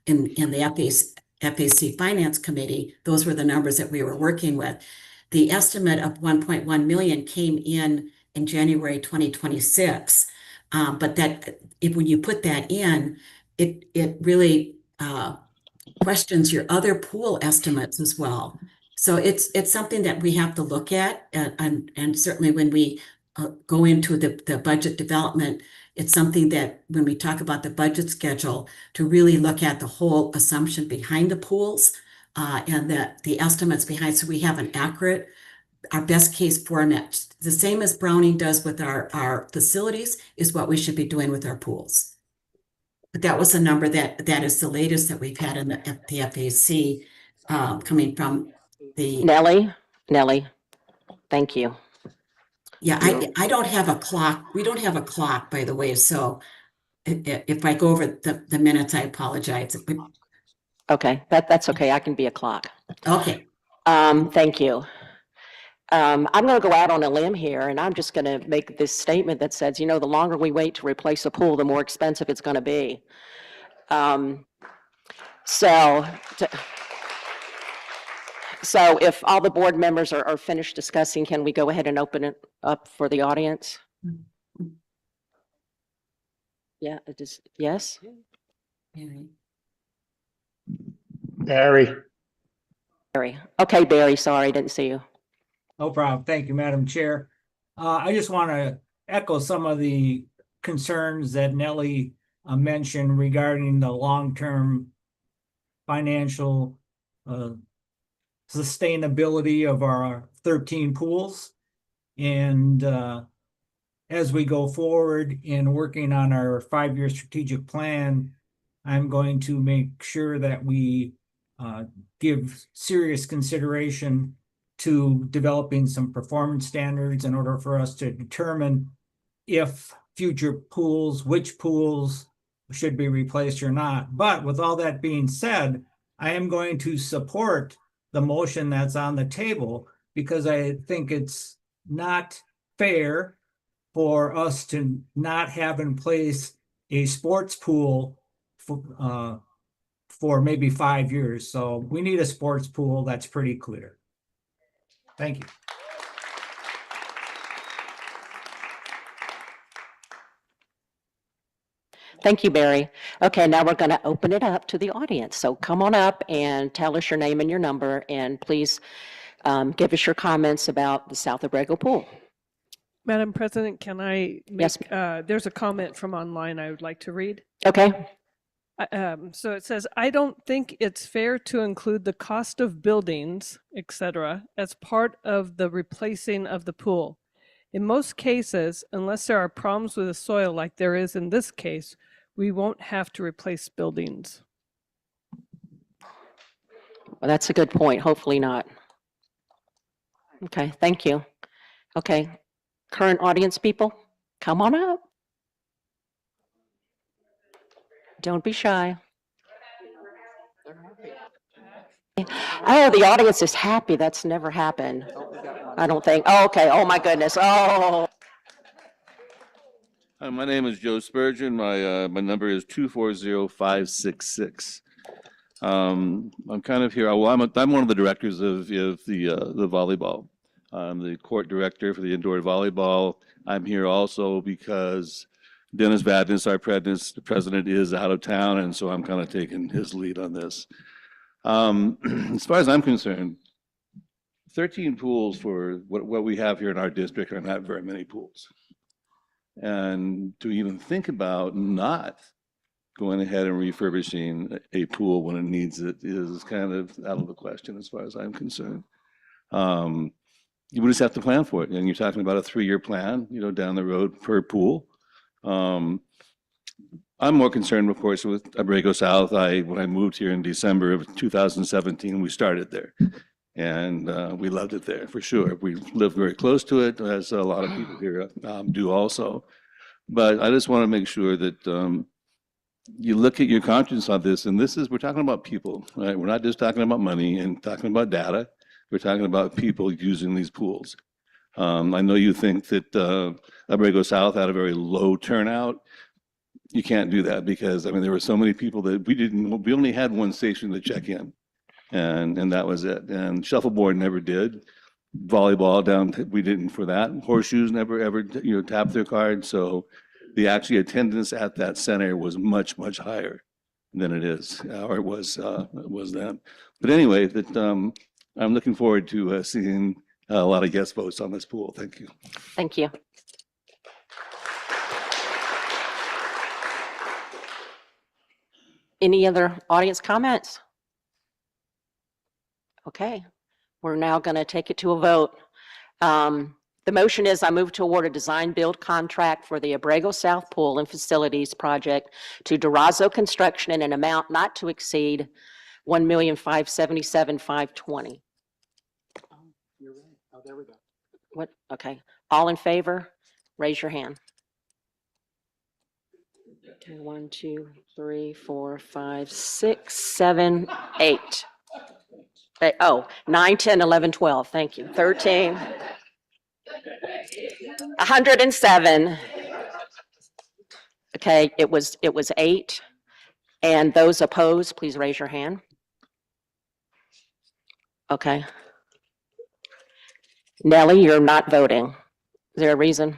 in the FAC Finance Committee. Those were the numbers that we were working with. The estimate of 1.1 million came in January 2026. But when you put that in, it really questions your other pool estimates as well. So it's something that we have to look at, and certainly when we go into the budget development, it's something that when we talk about the budget schedule, to really look at the whole assumption behind the pools and the estimates behind, so we have our best case format. The same as Browning does with our facilities is what we should be doing with our pools. But that was a number that is the latest that we've had in the FAC coming from the Nellie, thank you. Yeah, I don't have a clock. We don't have a clock, by the way. So if I go over the minutes, I apologize. Okay, that's okay. I can be a clock. Okay. Thank you. I'm going to go out on a limb here, and I'm just going to make this statement that says, the longer we wait to replace a pool, the more expensive it's going to be. So if all the board members are finished discussing, can we go ahead and open it up for the audience? Yeah, it is. Yes? Barry. Okay, Barry, sorry, didn't see you. No problem. Thank you, Madam Chair. I just want to echo some of the concerns that Nellie mentioned regarding the long-term financial sustainability of our 13 pools. And as we go forward in working on our 5-year strategic plan, I'm going to make sure that we give serious consideration to developing some performance standards in order for us to determine if future pools, which pools should be replaced or not. But with all that being said, I am going to support the motion that's on the table, because I think it's not fair for us to not have in place a sports pool for maybe 5 years. So we need a sports pool. That's pretty clear. Thank you. Thank you, Barry. Okay, now we're going to open it up to the audience. So come on up and tell us your name and your number, and please give us your comments about the South Abrego pool. Madam President, can I make, Yes. there's a comment from online I would like to read. Okay. So it says, I don't think it's fair to include the cost of buildings, etc., as part of the replacing of the pool. In most cases, unless there are problems with the soil like there is in this case, we won't have to replace buildings. Well, that's a good point. Hopefully not. Okay, thank you. Okay, current audience people, come on up. Don't be shy. Oh, the audience is happy. That's never happened. I don't think. Oh, okay. Oh, my goodness. Oh. Hi, my name is Joe Spurgeon. My number is 240566. I'm kind of here. Well, I'm one of the directors of the volleyball. I'm the court director for the indoor volleyball. I'm here also because Dennis Vadnais, our president, is out of town, and so I'm kind of taking his lead on this. As far as I'm concerned, 13 pools for what we have here in our district are not very many pools. And to even think about not going ahead and refurbishing a pool when it needs it is kind of out of the question as far as I'm concerned. You would just have to plan for it. And you're talking about a 3-year plan, down the road per pool. I'm more concerned, of course, with Abrego South. When I moved here in December of 2017, we started there. And we loved it there for sure. We live very close to it, as a lot of people here do also. But I just want to make sure that you look at your conscience on this. And we're talking about people, right? We're not just talking about money and talking about data. We're talking about people using these pools. I know you think that Abrego South had a very low turnout. You can't do that because, there were so many people that we only had one station to check in. And that was it. And shuffleboard never did. Volleyball we didn't for that. Horseshoes never ever tapped their card. So the actual attendance at that center was much, much higher than it is, or it was then. But anyway, I'm looking forward to seeing a lot of guest votes on this pool. Thank you. Thank you. Any other audience comments? Okay, we're now going to take it to a vote. The motion is I move to award a design build contract for the Abrego South Pool and Facilities Project to Durazo Construction in an amount not to exceed $1,577,520. You're right. Oh, there we go. What? Okay. All in favor? Raise your hand. 1, 2, 3, 4, 5, 6, 7, 8. 9, 10, 11, 12. Thank you. 13. 107. Okay, it was 8. And those opposed, please raise your hand. Okay. Nellie, you're not voting. Is there a reason?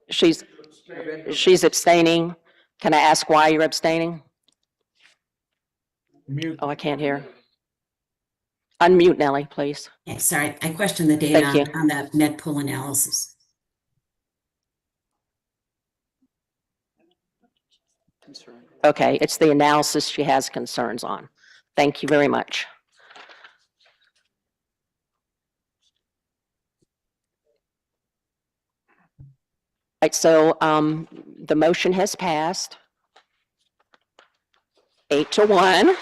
She's abstaining. Can I ask why you're abstaining? Mute. Oh, I can't hear. Unmute, Nellie, please. Okay, sorry, I questioned the Thank data you. on that net pool analysis. Okay, it's the analysis she has concerns on. Thank you very much. Right, so the motion has passed 8-1.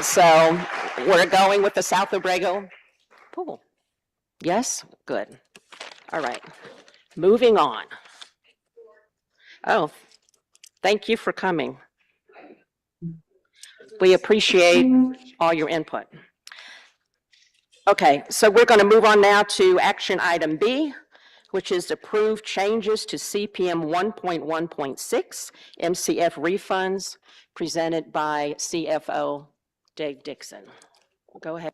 So we're going with the South Abrego pool. Yes, good. All right, moving on. Oh, thank you for coming. We appreciate all your input. Okay, so we're going to move on now to action item B, which is approve changes to CPM 1.1.6 MCF refunds presented by CFO Dave Dixon. Go ahead.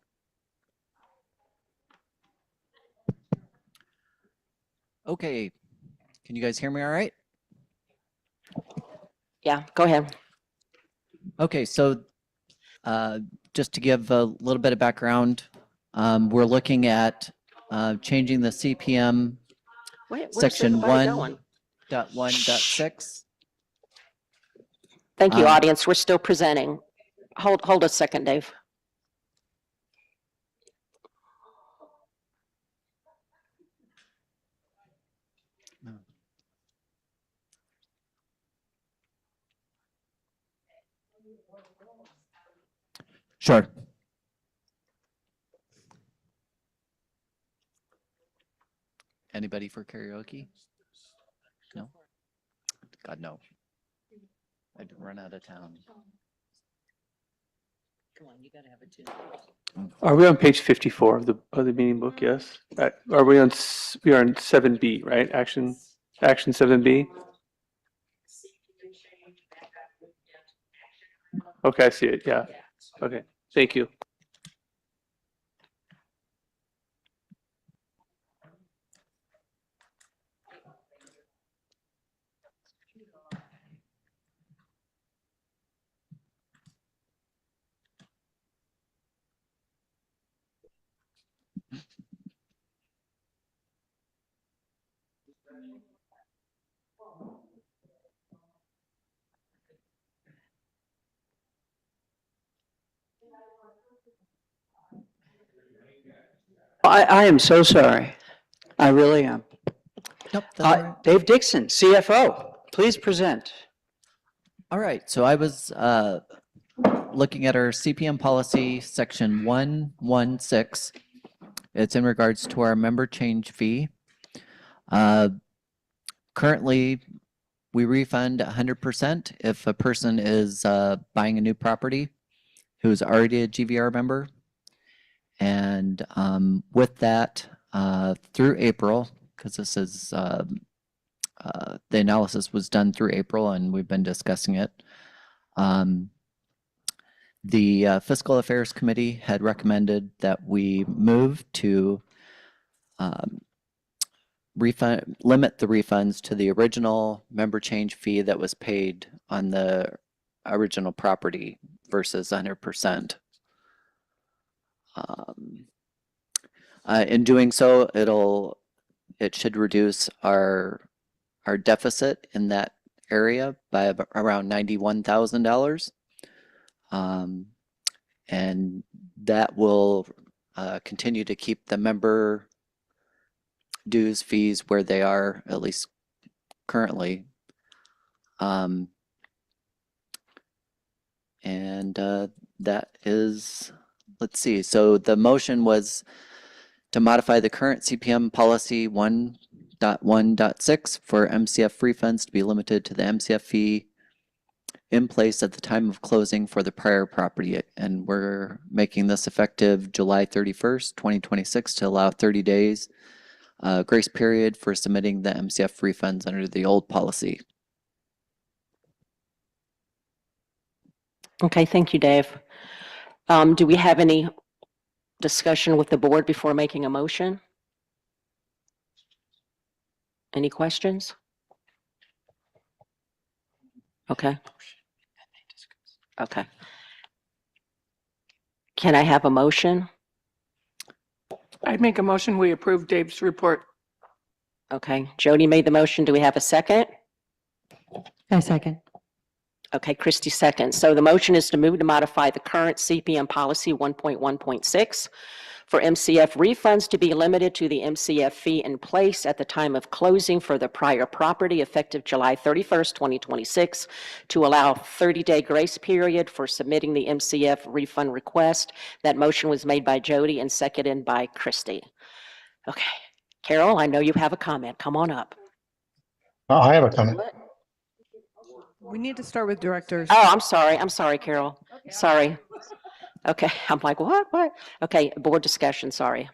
Okay, can you guys hear me all right? Yeah, go ahead. Okay, so just to give a little bit of background, we're looking at changing the CPM Where's Section everybody going? 1.1.6. Thank you, Um, audience. We're still presenting. Hold a second, Dave. Sure. Anybody for karaoke? No? God, no. I'd run out of town. Come on, you gotta have it too. Are we on page 54 of the meeting book? Yes. Are we on, we are on 7B, right? Action 7B? Okay, I see it. Yeah. Okay. Thank you. I am so sorry. I really am. Nope, that's all right. Dave Dixon, CFO, please present. All right, so I was looking at our CPM policy, section 116. It's in regards to our member change fee. Currently, we refund 100% if a person is buying a new property who's already a GVR member. And with that, through April, because this is the analysis was done through April and we've been discussing it. The Fiscal Affairs Committee had recommended that we move to limit the refunds to the original member change fee that was paid on the original property versus 100%. In doing so, it should reduce our deficit in that area by around $91,000. And that will continue to keep the member dues fees where they are, at least currently. And that is, let's see, so the motion was to modify the current CPM policy 1.1.6 for MCF refunds to be limited to the MCF fee in place at the time of closing for the prior property. And we're making this effective July 31st, 2026 to allow 30 days grace period for submitting the MCF refunds under the old policy. Okay, thank you, Dave. Do we have any discussion with the board before making a motion? Any questions? Okay. Okay. Can I have a motion? I'd make a motion, we approve Dave's report. Okay, Jody made the motion. Do we have a second? I second. Okay, Christie seconds. So the motion is to move to modify the current CPM policy 1.1.6 for MCF refunds to be limited to the MCF fee in place at the time of closing for the prior property effective July 31st, 2026 to allow 30-day grace period for submitting the MCF refund request. That motion was made by Jody and seconded by Christie. Okay, Carol, I know you have a comment. Come on up. I have a comment. We need to start with directors. Oh, I'm sorry, Carol. Sorry. Okay, I'm like, what? Okay, board discussion, sorry.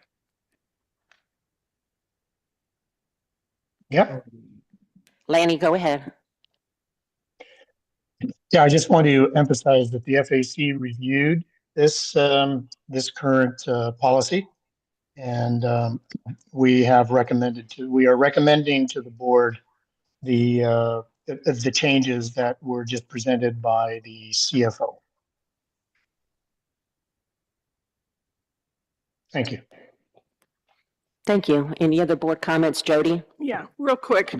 Yep. Lanny, go ahead. Yeah, I just want to emphasize that the FAC reviewed this current policy, and we are recommending to the board the changes that were just presented by the CFO. Thank you. Thank you. Any other board comments, Jody? Yeah, real quick.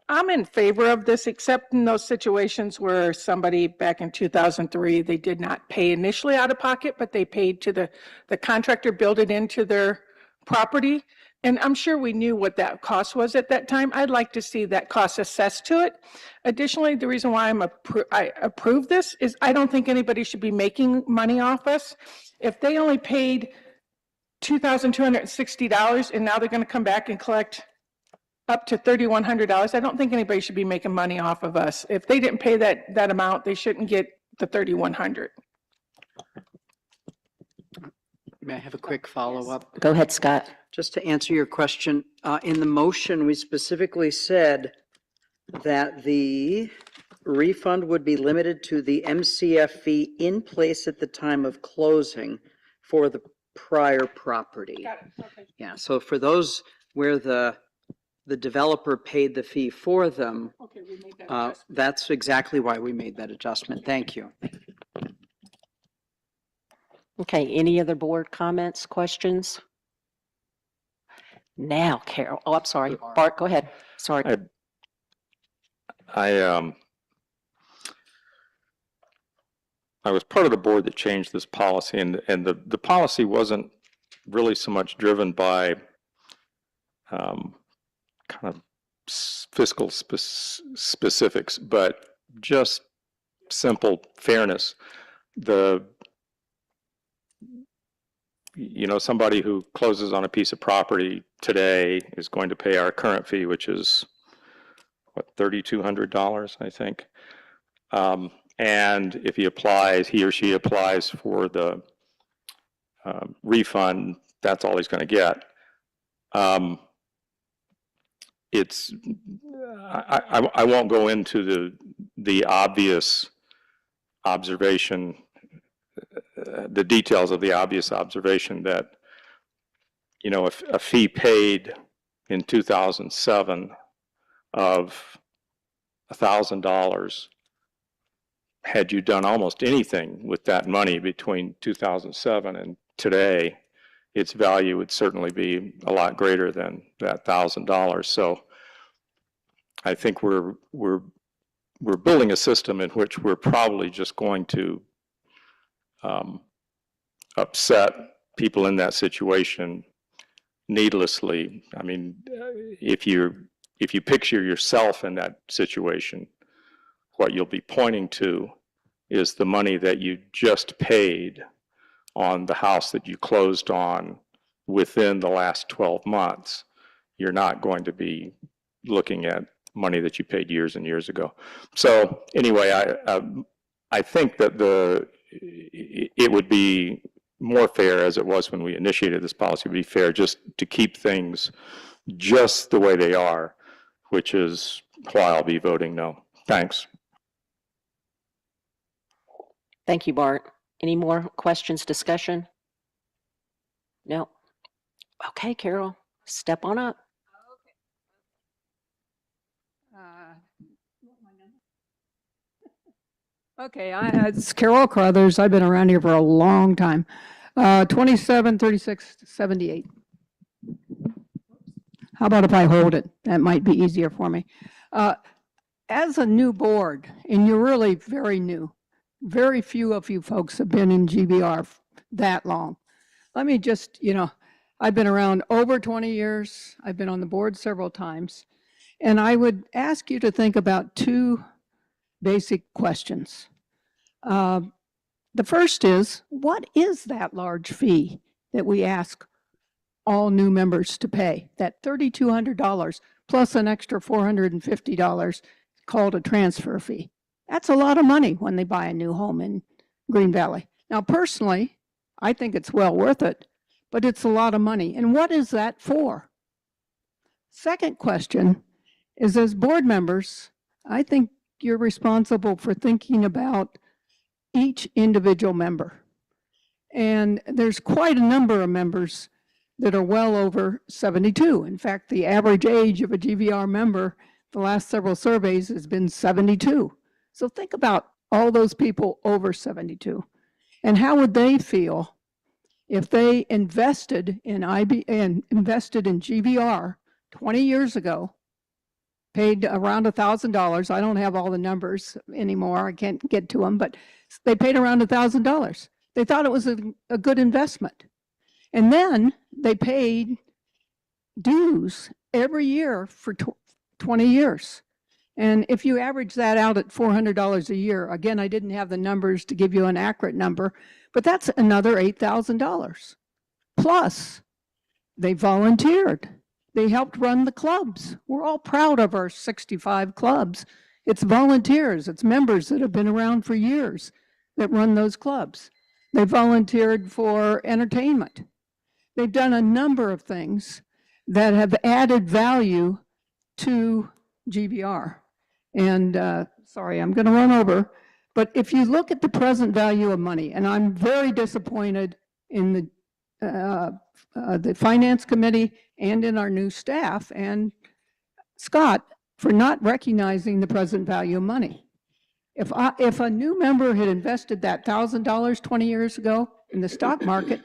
I'm in favor of this, except in those situations where somebody back in 2003, they did not pay initially out of pocket, but they paid to the contractor built it into their property. And I'm sure we knew what that cost was at that time. I'd like to see that cost assessed to it. Additionally, the reason why I approve this is I don't think anybody should be making money off us. If they only paid $2,260 and now they're going to come back and collect up to $3,100, I don't think anybody should be making money off of us. If they didn't pay that amount, they shouldn't get the $3,100. May I have a quick follow-up? Go ahead, Scott. Just to answer your question, in the motion, we specifically said that the refund would be limited to the MCF fee in place at the time of closing for the prior property. Got it, okay. Yeah, so for those where the developer paid the fee for them, Okay, we made that adjustment. that's exactly why we made that adjustment. Thank you. Okay, any other board comments, questions? Now, Carol, oh, I'm sorry. Bart, go ahead. Sorry. I was part of the board that changed this policy, and the policy wasn't really so much driven by kind of fiscal specifics, but just simple fairness. Somebody who closes on a piece of property today is going to pay our current fee, which is what, $3,200, I think. And if he or she applies for the refund, that's all he's going to get. I won't go into the obvious observation, the details of the obvious observation that, if a fee paid in 2007 of $1,000, had you done almost anything with that money between 2007 and today, its value would certainly be a lot greater than that $1,000. So I think we're building a system in which we're probably just going to upset people in that situation needlessly. I mean, if you picture yourself in that situation, what you'll be pointing to is the money that you just paid on the house that you closed on within the last 12 months. You're not going to be looking at money that you paid years and years ago. So anyway, I think that it would be more fair, as it was when we initiated this policy, it would be fair just to keep things just the way they are, which is why I'll be voting no. Thanks. Thank you, Bart. Any more questions, discussion? No. Okay, Carol, step on up. Okay, it's Carol Crothers. I've been around here for a long time. 273678. How about if I hold it? That might be easier for me. As a new board, and you're really very new, very few of you folks have been in GVR that long. Let me just, I've been around over 20 years. I've been on the board several times. And I would ask you to think about two basic questions. The first is, what is that large fee that we ask all new members to pay? That $3,200 plus an extra $450 called a transfer fee. That's a lot of money when they buy a new home in Green Valley. Now, personally, I think it's well worth it, but it's a lot of money. And what is that for? Second question is, as board members, I think you're responsible for thinking about each individual member. And there's quite a number of members that are well over 72. In fact, the average age of a GVR member, the last several surveys, has been 72. So think about all those people over 72. And how would they feel if they invested in invested in GVR 20 years ago, paid around $1,000. I don't have all the numbers anymore. I can't get to them, but they paid around $1,000. They thought it was a good investment. And then they paid dues every year for 20 years. And if you average that out at $400 a year, again, I didn't have the numbers to give you an accurate number, but that's another $8,000. Plus, they volunteered. They helped run the clubs. We're all proud of our 65 clubs. It's volunteers, it's members that have been around for years that run those clubs. They volunteered for entertainment. They've done a number of things that have added value to GVR. And sorry, I'm going to run over. But if you look at the present value of money, and I'm very disappointed in the Finance Committee and in our new staff and Scott for not recognizing the present value of money. If a new member had invested that $1,000 20 years ago in the stock market,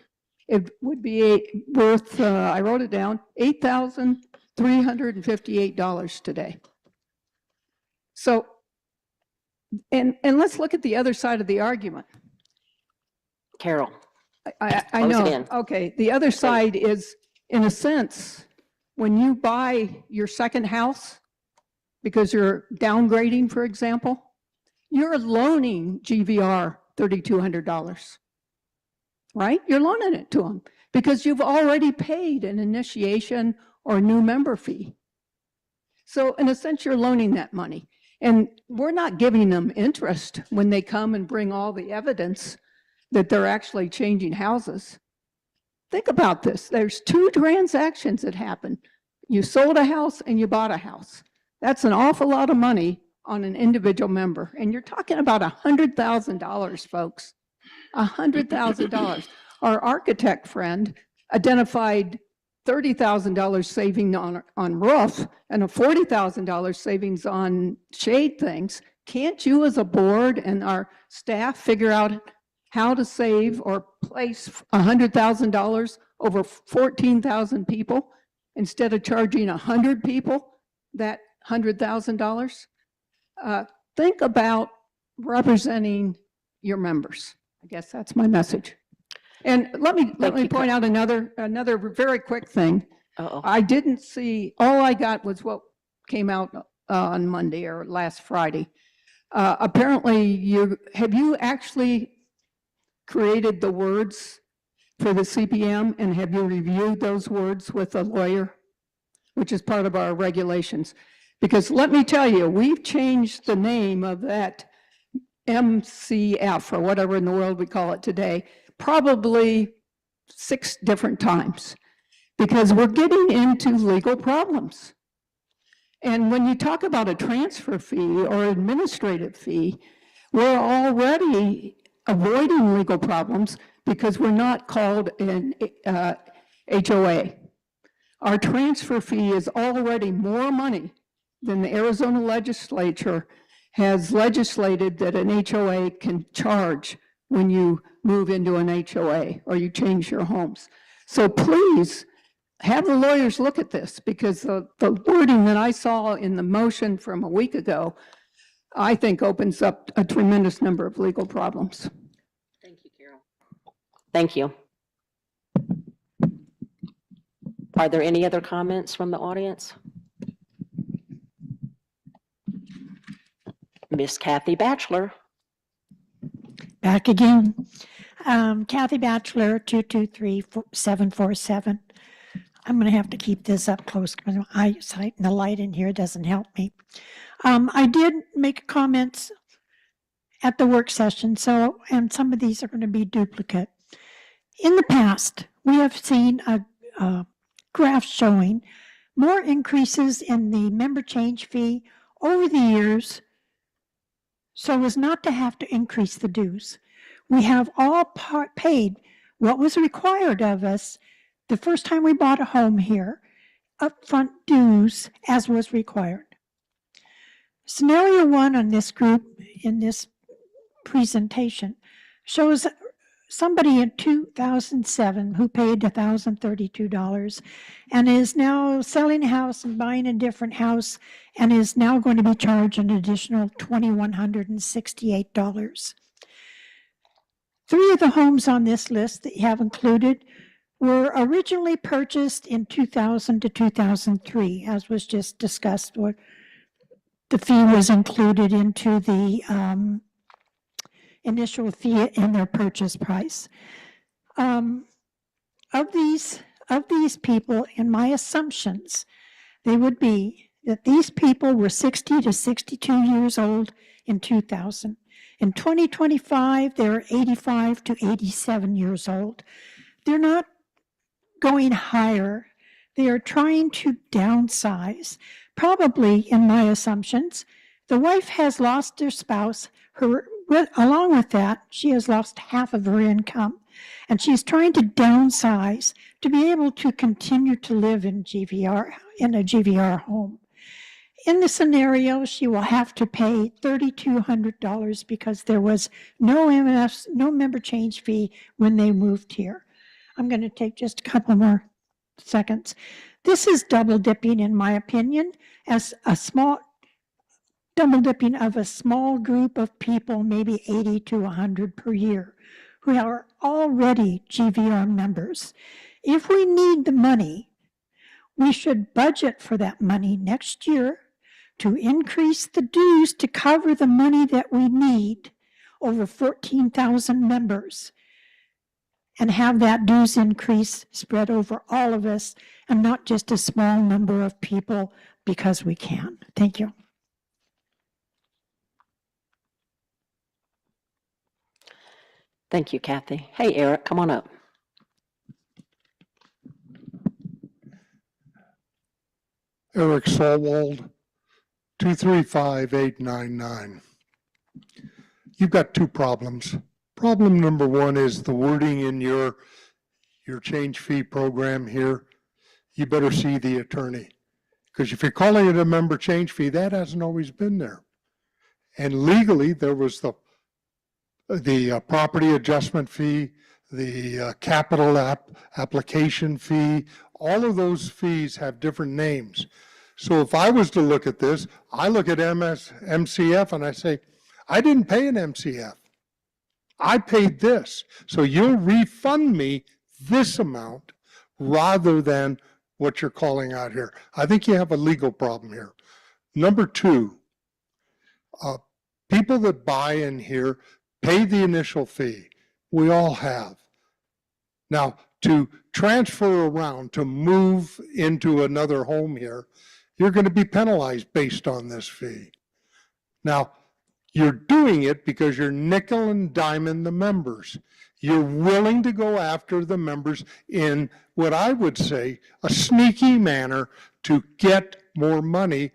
it would be worth, I wrote it down, $8,358 today. So, and let's look at the other side of the argument. Carol. I Close it know. in. Okay. The other side is, in a sense, when you buy your second house because you're downgrading, for example, you're loaning GVR $3,200, right? You're loaning it to them because you've already paid an initiation or new member fee. So in a sense, you're loaning that money. And we're not giving them interest when they come and bring all the evidence that they're actually changing houses. Think about this. There's two transactions that happen. You sold a house and you bought a house. That's an awful lot of money on an individual member. And you're talking about $100,000, folks. $100,000. Our architect friend identified $30,000 saving on roof and a $40,000 savings on shade things. Can't you as a board and our staff figure out how to save or place $100,000 over 14,000 people instead of charging 100 people that $100,000? Think about representing your members. I guess that's my message. And let me point out another very quick thing. I didn't see, all I got was what came out on Monday or last Friday. Apparently, have you actually created the words for the CPM, and have you reviewed those words with a lawyer, which is part of our regulations? Because let me tell you, we've changed the name of that MCF or whatever in the world we call it today, probably 6 different times, because we're getting into legal problems. And when you talk about a transfer fee or administrative fee, we're already avoiding legal problems because we're not called an HOA. Our transfer fee is already more money than the Arizona legislature has legislated that an HOA can charge when you move into an HOA or you change your homes. So please have the lawyers look at this, because the wording that I saw in the motion from a week ago, I think opens up a tremendous number of legal problems. Thank you, Carol. Thank you. Are there any other comments from the audience? Miss Kathy Batchelor. Back again. Kathy Batchelor, 223747. I'm going to have to keep this up close because my eyesight and the light in here doesn't help me. I did make comments at the work session, and some of these are going to be duplicate. In the past, we have seen a graph showing more increases in the member change fee over the years so as not to have to increase the dues. We have all paid what was required of us the first time we bought a home here, upfront dues as was required. Scenario 1 on this group in this presentation shows somebody in 2007 who paid $1,032 and is now selling a house and buying a different house and is now going to be charged an additional $2,168. 3 of the homes on this list that you have included were originally purchased in 2000 to 2003, as was just discussed, where the fee was included into the initial fee in their purchase price. Of these people, in my assumptions, they would be that these people were 60 to 62 years old in 2000. In 2025, they're 85 to 87 years old. They're not going higher. They are trying to downsize. Probably, in my assumptions, the wife has lost her spouse. Along with that, she has lost half of her income, and she's trying to downsize to be able to continue to live in a GVR home. In the scenario, she will have to pay $3,200 because there was no member change fee when they moved here. I'm going to take just a couple more seconds. This is double dipping, in my opinion, as a small double dipping of a small group of people, maybe 80 to 100 per year, who are already GVR members. If we need the money, we should budget for that money next year to increase the dues to cover the money that we need over 14,000 members, and have that dues increase spread over all of us and not just a small number of people because we can. Thank you. Thank you, Kathy. Hey, Eric, come on up. Eric Solwald, 235899. You've got 2 problems. Problem number 1 is the wording in your change fee program here. You better see the attorney, because if you're calling it a member change fee, that hasn't always been there. And legally, there was the property adjustment fee, the capital application fee. All of those fees have different names. So if I was to look at this, I look at MCF and I say, I didn't pay an MCF. I paid this. So you'll refund me this amount rather than what you're calling out here. I think you have a legal problem here. Number 2, people that buy in here pay the initial fee. We all have. Now, to transfer around, to move into another home here, you're going to be penalized based on this fee. Now, you're doing it because you're nickel and diming the members. You're willing to go after the members in what I would say a sneaky manner to get more money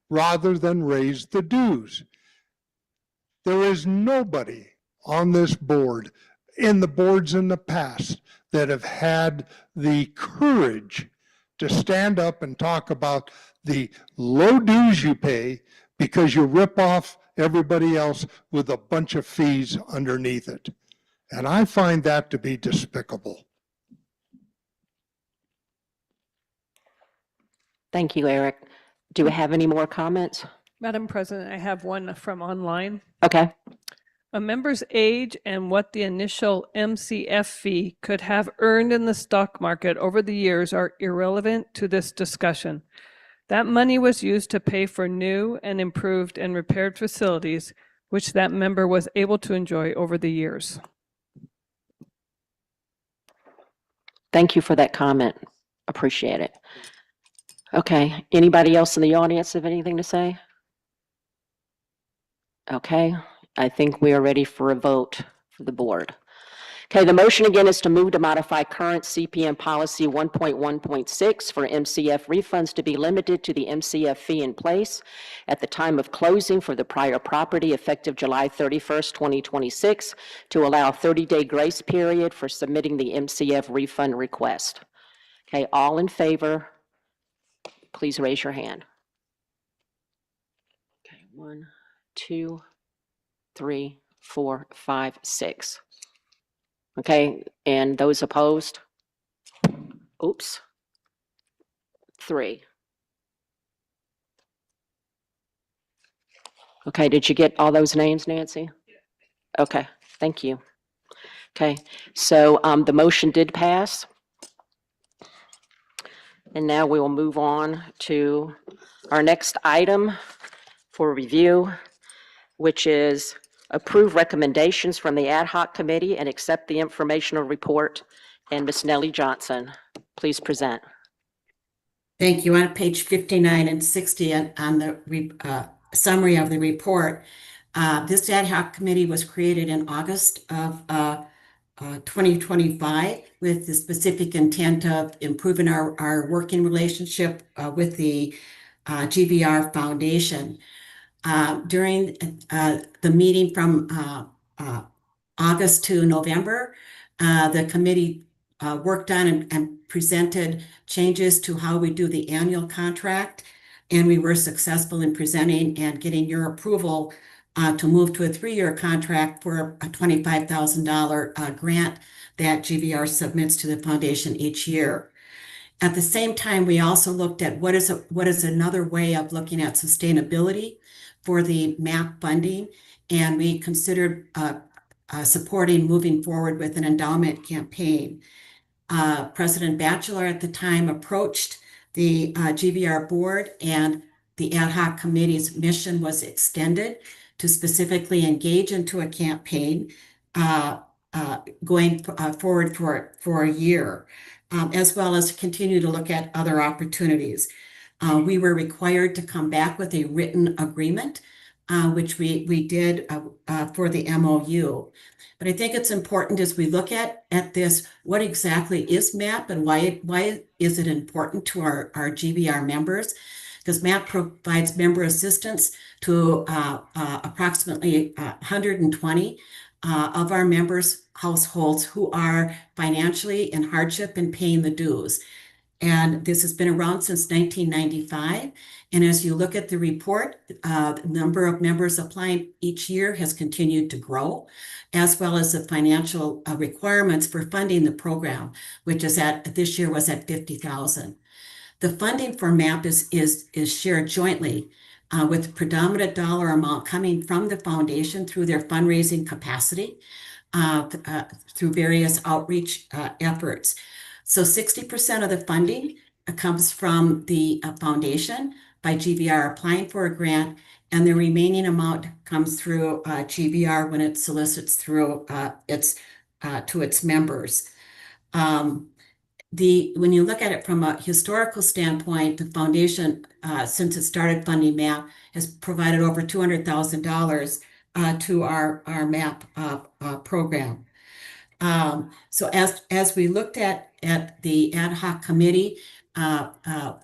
rather than raise the dues. There is nobody on this board, in the boards in the past, that have had the courage to stand up and talk about the low dues you pay because you rip off everybody else with a bunch of fees underneath it. And I find that to be despicable. Thank you, Eric. Do we have any more comments? Madam President, I have one from online. Okay. A member's age and what the initial MCF fee could have earned in the stock market over the years are irrelevant to this discussion. That money was used to pay for new and improved and repaired facilities, which that member was able to enjoy over the years. Thank you for that comment. Appreciate it. Okay, anybody else in the audience have anything to say? Okay, I think we are ready for a vote for the board. Okay, the motion again is to move to modify current CPM policy 1.1.6 for MCF refunds to be limited to the MCF fee in place at the time of closing for the prior property effective July 31st, 2026 to allow a 30-day grace period for submitting the MCF refund request. Okay, all in favor, please raise your hand. Okay, 1, 2, 3, 4, 5, 6. Okay, and those opposed? Oops. 3. Okay, did you get all those names, Nancy? Okay, thank you. Okay, so the motion did pass. And now we will move on to our next item for review, which is approve recommendations from the ad hoc committee and accept the informational report. And Ms. Nellie Johnson, please present. Thank you. On page 59 and 60 on the summary of the report, this ad hoc committee was created in August of 2025 with the specific intent of improving our working relationship with the GVR Foundation. During the meeting from August to November, the committee worked on and presented changes to how we do the annual contract. And we were successful in presenting and getting your approval to move to a 3-year contract for a $25,000 grant that GVR submits to the foundation each year. At the same time, we also looked at what is another way of looking at sustainability for the MAP funding, and we considered supporting moving forward with an endowment campaign. President Batchelor at the time approached the GVR board, and the ad hoc committee's mission was extended to specifically engage into a campaign going forward for a year, as well as continue to look at other opportunities. We were required to come back with a written agreement, which we did for the MOU. But I think it's important as we look at this, what exactly is MAP and why is it important to our GVR members? Because MAP provides member assistance to approximately 120 of our members' households who are financially in hardship and paying the dues. And this has been around since 1995. And as you look at the report, the number of members applying each year has continued to grow, as well as the financial requirements for funding the program, which is this year was at 50,000. The funding for MAP is shared jointly with predominant dollar amount coming from the foundation through their fundraising capacity, through various outreach efforts. So 60% of the funding comes from the foundation by GVR applying for a grant, and the remaining amount comes through GVR when it solicits through to its members. When you look at it from a historical standpoint, the foundation, since it started funding MAP, has provided over $200,000 to our MAP program. So as we looked at the ad hoc committee,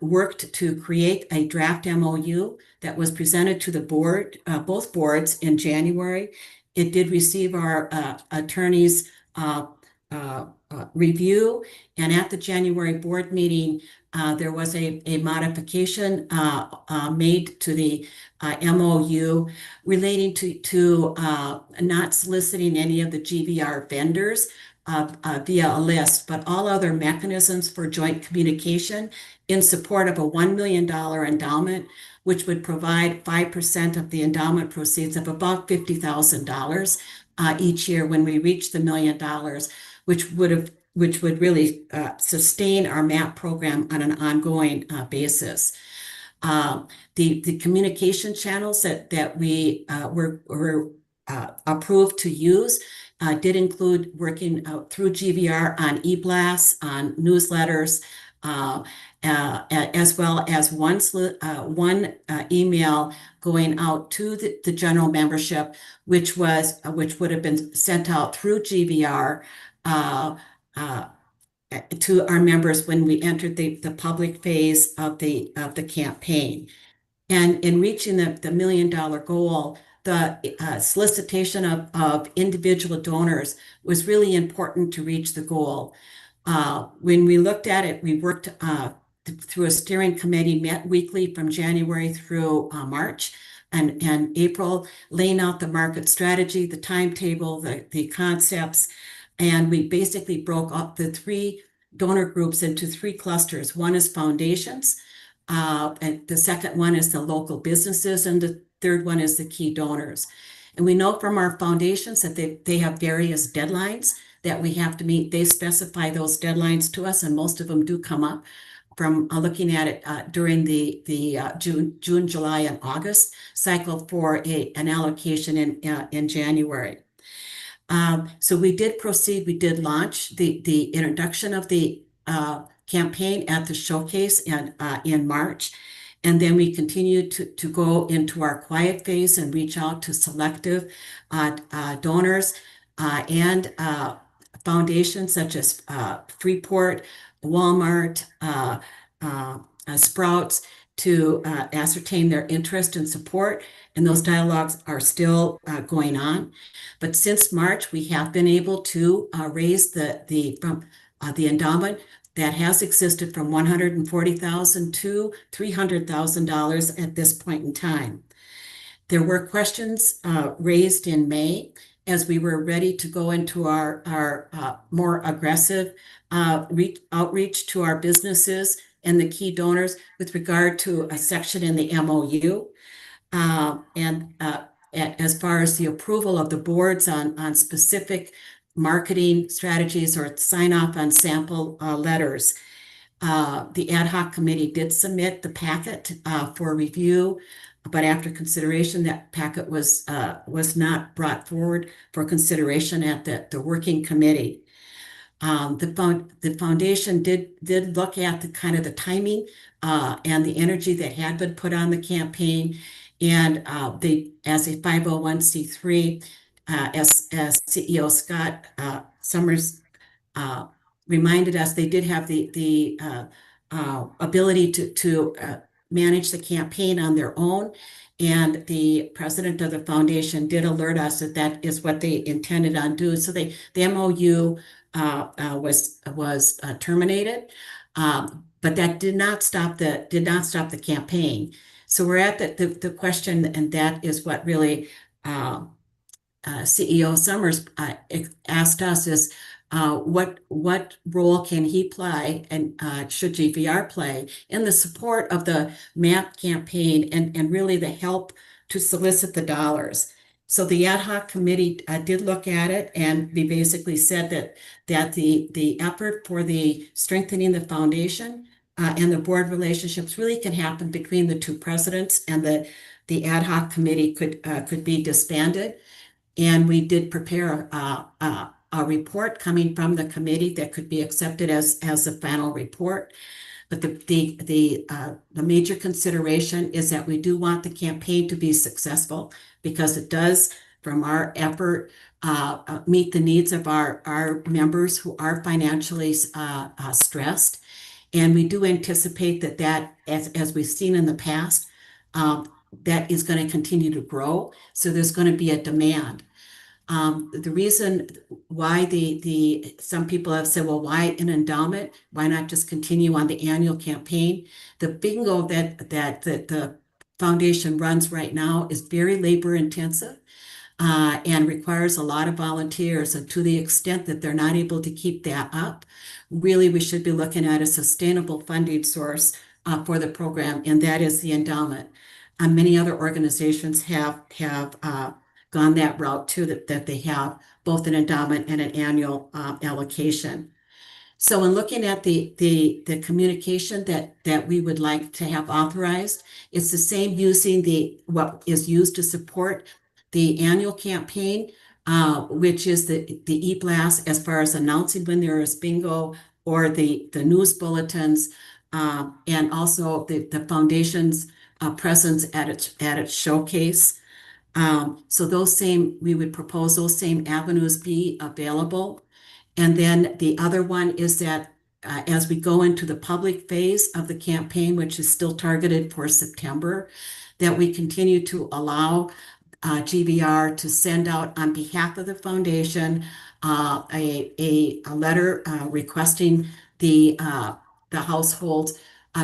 worked to create a draft MOU that was presented to the board, both boards in January. It did receive our attorney's review, and at the January board meeting, there was a modification made to the MOU relating to not soliciting any of the GVR vendors via a list, but all other mechanisms for joint communication in support of a $1 million endowment, which would provide 5% of the endowment proceeds of about $50,000 each year when we reach the $1 million, which would really sustain our MAP program on an ongoing basis. The communication channels that we were approved to use did include working through GVR on e-blasts, on newsletters, as well as one email going out to the general membership, which would have been sent out through GVR to our members when we entered the public phase of the campaign. And in reaching the $1 million goal, the solicitation of individual donors was really important to reach the goal. When we looked at it, we worked through a steering committee, met weekly from January through March and April, laying out the market strategy, the timetable, the concepts, And we basically broke up the 3 donor groups into 3 clusters. One is foundations, and the second one is the local businesses, and the third one is the key donors. And we know from our foundations that they have various deadlines that we have to meet. They specify those deadlines to us, and most of them do come up from looking at it during the June, July, and August cycle for an allocation in January. So we did proceed. We did launch the introduction of the campaign at the showcase in March. And then we continued to go into our quiet phase and reach out to selective donors and foundations such as Freeport, Walmart, Sprouts to ascertain their interest and support. And those dialogues are still going on. But since March, we have been able to raise the endowment that has existed from $140,000 to $300,000 at this point in time. There were questions raised in May as we were ready to go into our more aggressive outreach to our businesses and the key donors with regard to a section in the MOU. As far as the approval of the boards on specific marketing strategies or sign off on sample letters. The ad hoc committee did submit the packet for review, but after consideration, that packet was not brought forward for consideration at the working committee. The foundation did look at the kind of the timing and the energy that had been put on the campaign, and they, as a 501c3, as CEO Scott Summers reminded us, they did have the ability to manage the campaign on their own. And the president of the foundation did alert us that that is what they intended on doing. So the MOU was terminated, but that did not stop the campaign. So we're at the question, and that is what really CEO Summers asked us is what role can he play, and should GVR play in the support of the MAP campaign and really the help to solicit the dollars. So the ad hoc committee did look at it, and we basically said that the effort for the strengthening the foundation and the board relationships really can happen between the 2 presidents, and the ad hoc committee could be disbanded. And we did prepare a report coming from the committee that could be accepted as a final report. But the major consideration is that we do want the campaign to be successful, because it does, from our effort, meet the needs of our members who are financially stressed. And we do anticipate that as we've seen in the past, that is going to continue to grow. So there's going to be a demand. The reason why some people have said, well, why an endowment? Why not just continue on the annual campaign? The bingo that the foundation runs right now is very labor intensive and requires a lot of volunteers. And to the extent that they're not able to keep that up, really we should be looking at a sustainable funding source for the program, and that is the endowment. Many other organizations have gone that route too, that they have both an endowment and an annual allocation. So in looking at the communication that we would like to have authorized, it's the same using what is used to support the annual campaign, which is the e-blast as far as announcing when there is bingo, or the news bulletins, and also the foundation's presence at its showcase. So we would propose those same avenues be available. And then the other one is that as we go into the public phase of the campaign, which is still targeted for September, that we continue to allow GVR to send out on behalf of the foundation a letter requesting the households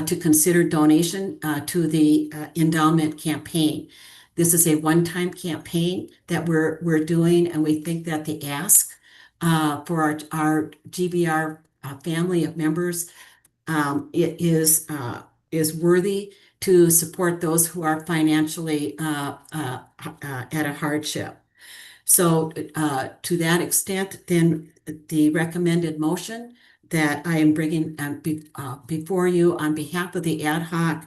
to consider donation to the endowment campaign. This is a one-time campaign that we're doing, and we think that the ask for our GVR family of members. It is worthy to support those who are financially at a hardship. So to that extent, then the recommended motion that I am bringing before you on behalf of the ad hoc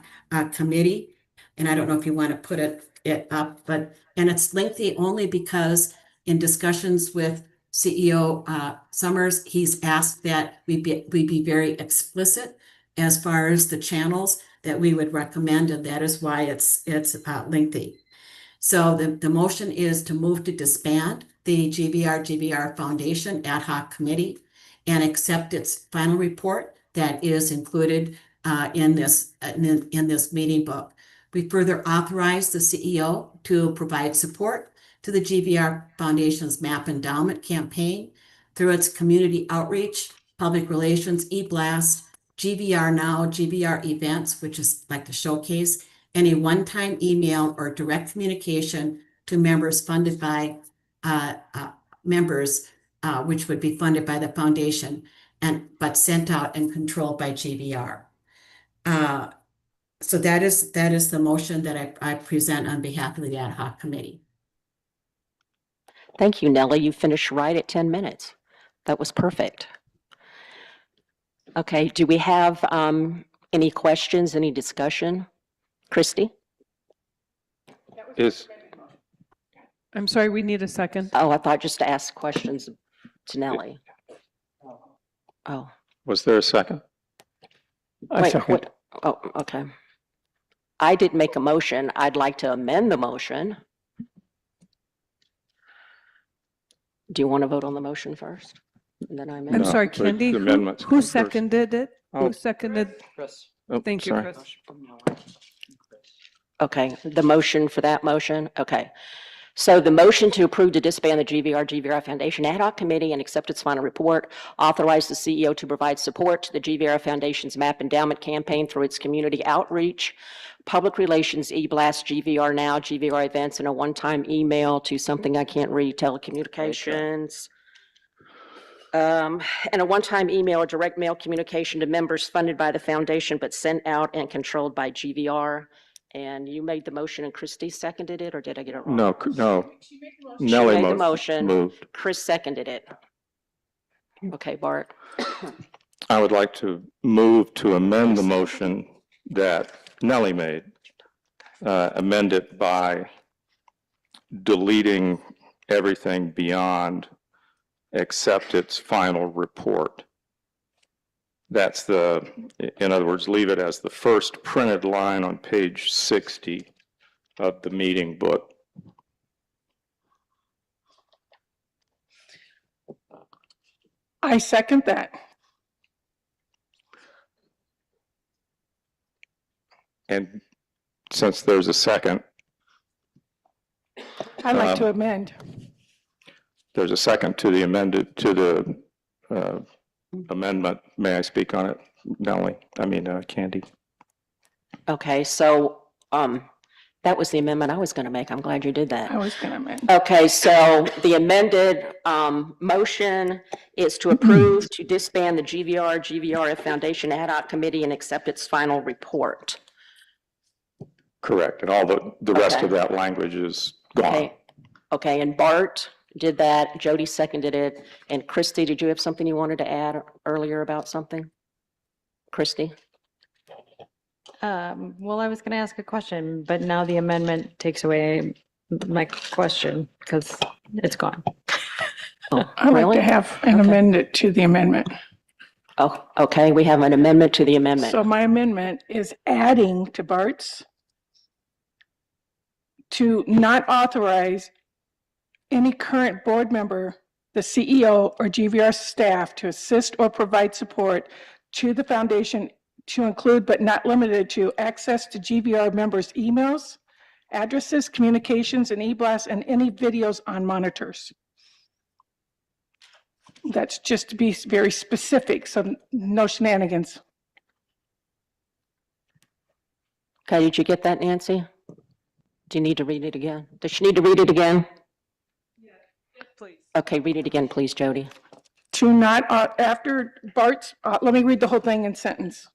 committee, and I don't know if you want to put it up, and it's lengthy only because in discussions with CEO Summers, he's asked that we be very explicit as far as the channels that we would recommend, and that is why it's lengthy. So the motion is to move to disband the GVR Foundation Ad Hoc Committee and accept its final report that is included in this meeting book. We further authorize the CEO to provide support to the GVR Foundation's MAP endowment campaign through its community outreach, public relations, e-blast, GVR Now, GVR events, which is like the showcase, any one-time email or direct communication to members funded by which would be funded by the foundation but sent out and controlled by GVR. So that is the motion that I present on behalf of the ad hoc committee. Thank you, Nellie. You finished right at 10 minutes. That was perfect. Okay, do we have any questions, any discussion? Christy? I'm sorry, we need a second. Oh, I thought just to ask questions to Nellie. Oh. Was there a second? Wait, what? Oh, okay. I didn't make a motion. I'd like to amend the motion. Do you want to vote on the motion first? And then I amend I'm it? sorry, Candy, who seconded it? Who seconded? Chris. Thank you, sorry. Chris. Okay, the motion for that motion? Okay. So the motion to approve to disband the GVR Foundation Ad Hoc Committee and accept its final report, authorize the CEO to provide support to the GVR Foundation's MAP endowment campaign through its community outreach, public relations, e-blast, GVR Now, GVR events, and a one-time email to something I can't read, telecommunications. And a one-time email or direct mail communication to members funded by the foundation but sent out and controlled by GVR. And you made the motion and Christie seconded it, or did I get it wrong? No, no. She Nellie made the motion. moved. Chris seconded it. Okay, Bart. I would like to move to amend the motion that Nellie made, amend it by deleting everything beyond accept its final report. That's in other words, leave it as the first printed line on page 60 of the meeting book. I second that. And since there's a second, I'd like to amend. there's a second to the amendment. May I speak on it, Nellie? Candy. Okay, so that was the amendment I was going to make. I'm glad you did that. I was going to amend. Okay, so the amended motion is to approve to disband the GVR Foundation Ad Hoc Committee and accept its final report. Correct, and all the rest of that language is gone. Okay, and Bart did that, Jody seconded it, and Christy, did you have something you wanted to add earlier about something? Christy? Well, I was going to ask a question, but now the amendment takes away my question because it's gone. I'd like to have an amendment to the amendment. Oh, okay, we have an amendment to the amendment. So my amendment is adding to Bart's to not authorize any current board member, the CEO or GVR staff to assist or provide support to the foundation to include but not limited to access to GVR members' emails, addresses, communications, and e-blasts, and any videos on monitors. That's just to be very specific, so no shenanigans. Okay, did you get that, Nancy? Do you need to read it again? Does she need to read it again? Yes, please. Okay, read it again, please, Jody. To not, after Bart's, let me read the whole thing in sentence.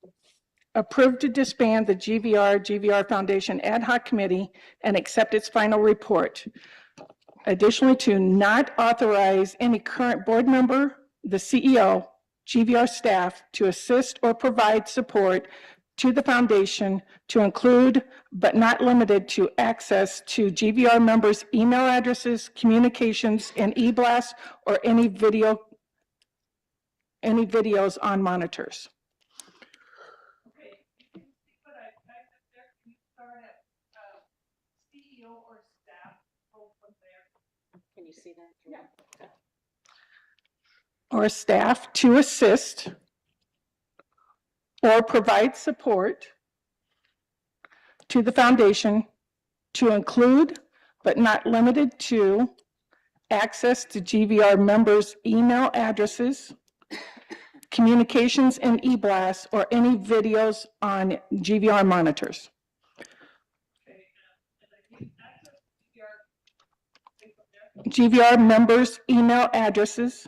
Approve to disband the GVR Foundation Ad Hoc Committee and accept its final report. Additionally, to not authorize any current board member, the CEO, GVR staff to assist or provide support to the foundation to include, but not limited to, access to GVR members' email addresses, communications, and e-blasts, or any videos on monitors. Can you see that? Yeah. Or staff to assist or provide support to the foundation to include, but not limited to, access to GVR members' email addresses, communications and e-blasts, or any videos on GVR monitors. GVR members' email addresses,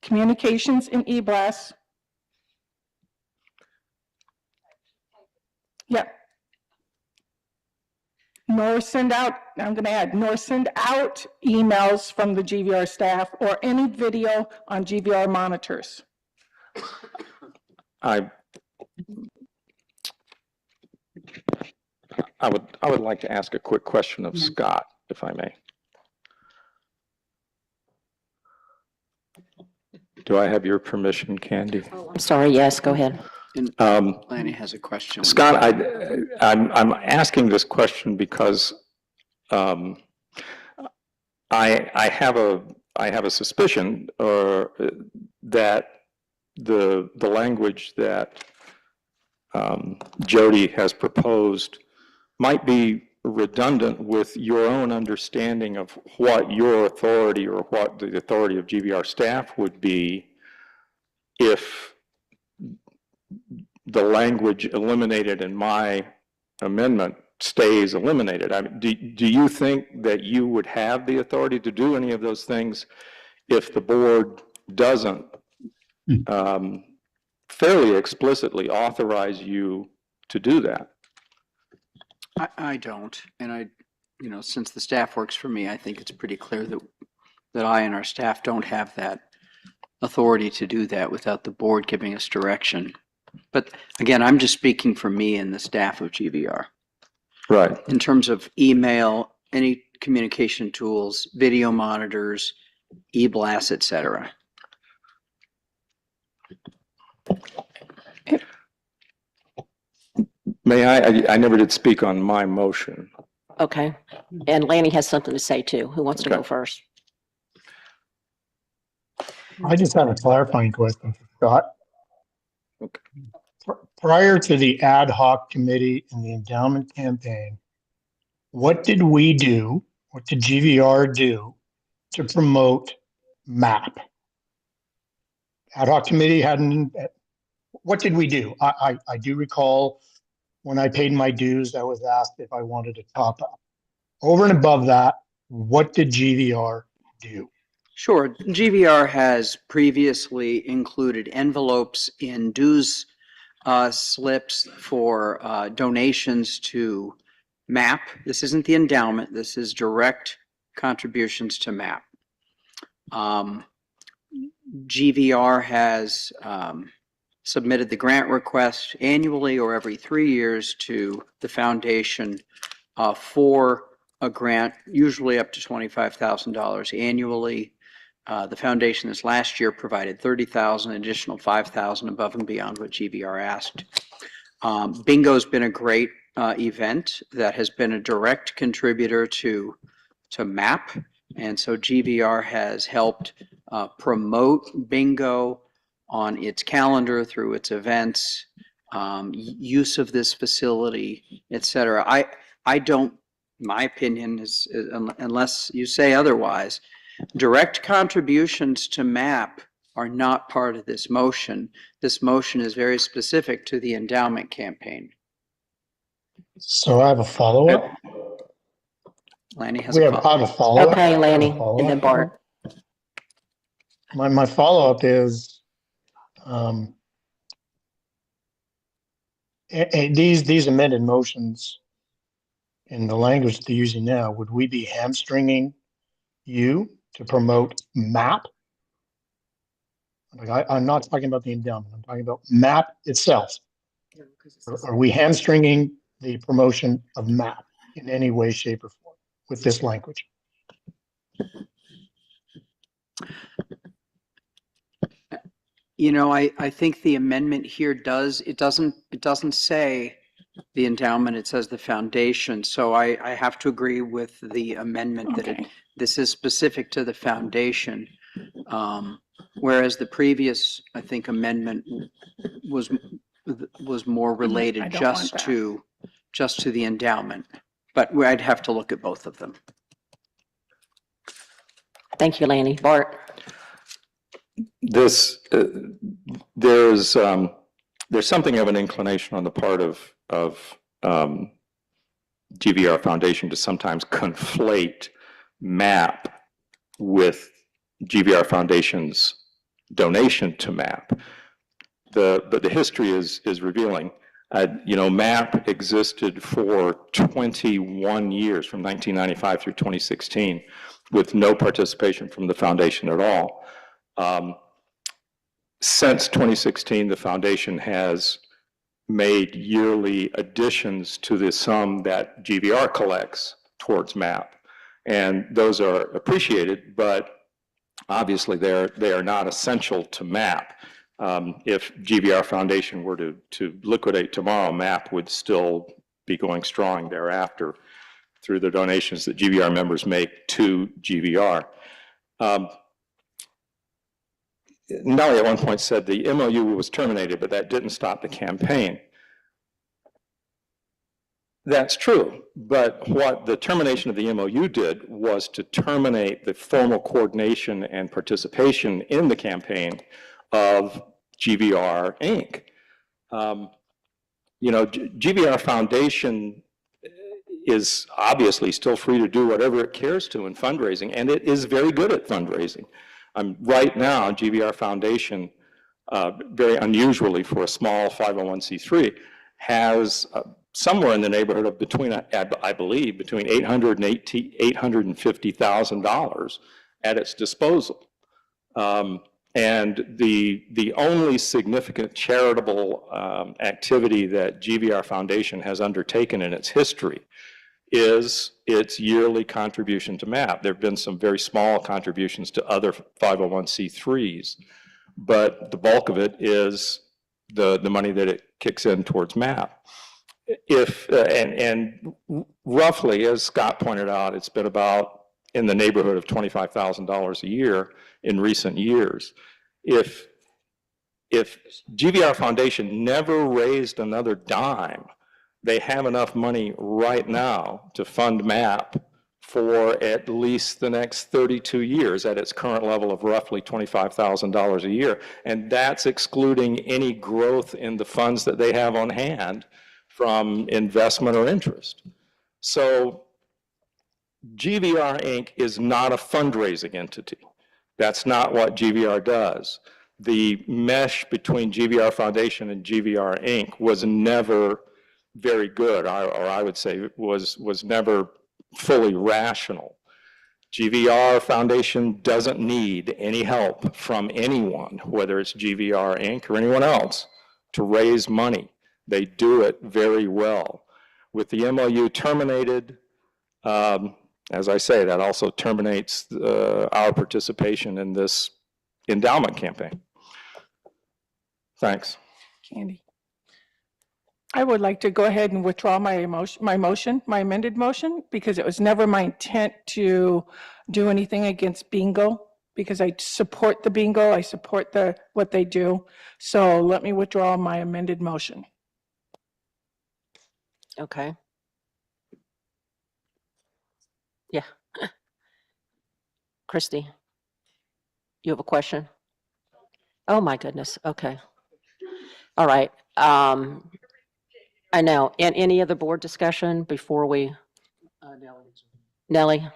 communications and e-blasts. Yeah. Nor send out, I'm going to add, nor send out emails from the GVR staff or any video on GVR monitors. I would like to ask a quick question of Scott, if I may. Do I have your permission, Candy? I'm sorry, yes, go ahead. Lanny has a question. Scott, I'm asking this question because I have a suspicion that the language that Jody has proposed might be redundant with your own understanding of what your authority or what the authority of GVR staff would be if the language eliminated in my amendment stays eliminated. I mean, do you think that you would have the authority to do any of those things if the board doesn't fairly explicitly authorize you to do that? I don't, and since the staff works for me, I think it's pretty clear that I and our staff don't have that authority to do that without the board giving us direction. But again, I'm just speaking for me and the staff of GVR. Right. In terms of email, any communication tools, video monitors, e-blasts, et cetera. May I never did speak on my motion. Okay. And Lanny has something to say too. Who wants to go first? I just have a clarifying question for Scott. Okay. Prior to the ad hoc committee and the endowment campaign, what did we do, what did GVR do to promote MAP? Ad hoc committee hadn't, what did we do? I do recall when I paid my dues, I was asked if I wanted to top up. Over and above that, what did GVR do? Sure. GVR has previously included envelopes in dues slips for donations to MAP. This isn't the endowment. This is direct contributions to MAP. GVR has submitted the grant request annually or every 3 years to the foundation for a grant, usually up to $25,000 annually. The foundation this last year provided $30,000, additional $5,000 above and beyond what GVR asked. Bingo's been a great event that has been a direct contributor to MAP, and so GVR has helped promote bingo on its calendar through its events, use of this facility, etc. I don't, my opinion is, unless you say otherwise, direct contributions to MAP are not part of this motion. This motion is very specific to the endowment campaign. So I have a follow-up. Lanny has We a have follow. a follow-up. Okay, Lanny, Follow-up. and then Bart. My follow-up is, these amended motions in the language that they're using now, would we be hamstringing you to promote MAP? Like I'm not talking about the endowment, I'm talking about MAP itself. Are we hamstringing the promotion of MAP in any way, shape, or form with this language? You know, I think the amendment here doesn't say the endowment, it says the foundation. So I have to agree with the amendment that this is specific to the foundation. Whereas the previous, I think, amendment was more related just to the endowment. But I'd have to look at both of them. Thank you, Lanny. Bart. There's something of an inclination on the part of GVR Foundation to sometimes conflate MAP with GVR Foundation's donation to MAP. But the history is revealing. MAP existed for 21 years, from 1995 through 2016, with no participation from the foundation at all. Since 2016, the foundation has made yearly additions to the sum that GVR collects towards MAP. And those are appreciated, but obviously they are not essential to MAP. If GVR Foundation were to liquidate tomorrow, MAP would still be going strong thereafter through the donations that GVR members make to GVR. Nellie at one point said the MOU was terminated, but that didn't stop the campaign. That's true, but what the termination of the MOU did was to terminate the formal coordination and participation in the campaign of GVR Inc. GVR Foundation is obviously still free to do whatever it cares to in fundraising, and it is very good at fundraising. Right now, GVR Foundation, very unusually for a small 501c3, has somewhere in the neighborhood of I believe, between $800,000 and $850,000 at its disposal. And the only significant charitable activity that GVR Foundation has undertaken in its history is its yearly contribution to MAP. There have been some very small contributions to other 501c3s, but the bulk of it is the money that it kicks in towards MAP. And roughly, as Scott pointed out, it's been about in the neighborhood of $25,000 a year in recent years. If GVR Foundation never raised another dime, they have enough money right now to fund MAP for at least the next 32 years at its current level of roughly $25,000 a year. And that's excluding any growth in the funds that they have on hand from investment or interest. So GVR Inc. is not a fundraising entity. That's not what GVR does. The mesh between GVR Foundation and GVR Inc. was never very good, or I would say was never fully rational. GVR Foundation doesn't need any help from anyone, whether it's GVR Inc. or anyone else, to raise money. They do it very well. With the MOU terminated, as I say, that also terminates our participation in this endowment campaign. Thanks. Candy. I would like to go ahead and withdraw my amended motion, because it was never my intent to do anything against bingo, because I support the bingo, I support what they do. So let me withdraw my amended motion. Okay. Yeah. Christy, you have a question? Oh, my goodness. Okay. All right. I know. And any other board discussion before we? Nellie?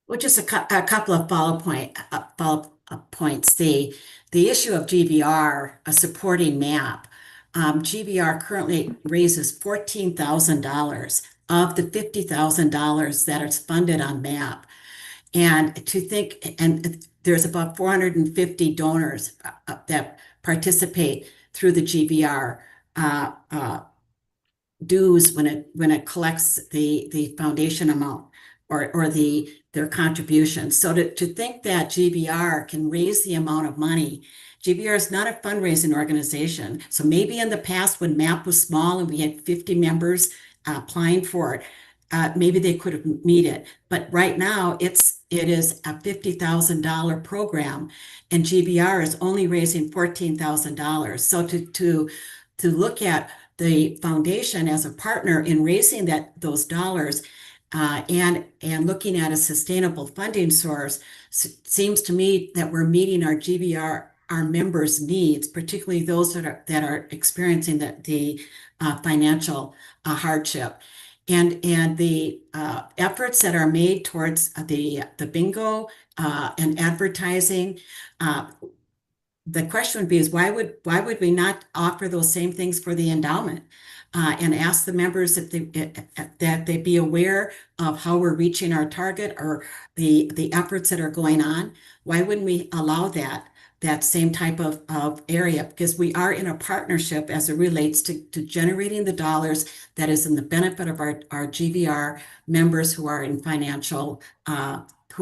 Well, just a couple of follow points. The issue of GVR, a supporting map. GVR currently raises $14,000 of the $50,000 that is funded on MAP. And to think, and there's about 450 donors that participate through the GVR dues when it collects the foundation amount or their contributions. So to think that GVR can raise the amount of money, GVR is not a fundraising organization. So maybe in the past when MAP was small and we had 50 members applying for it, maybe they could have meet it. But right now it is a $50,000 program and GVR is only raising $14,000. So to look at the foundation as a partner in raising those dollars and looking at a sustainable funding source seems to me that we're meeting our GVR, our members' needs, particularly those that are experiencing the financial hardship. And the efforts that are made towards the bingo and advertising, the question would be is why would we not offer those same things for the endowment and ask the members that they be aware of how we're reaching our target or the efforts that are going on? Why wouldn't we allow that same type of area? Because we are in a partnership as it relates to generating the dollars that is in the benefit of our GVR members who are who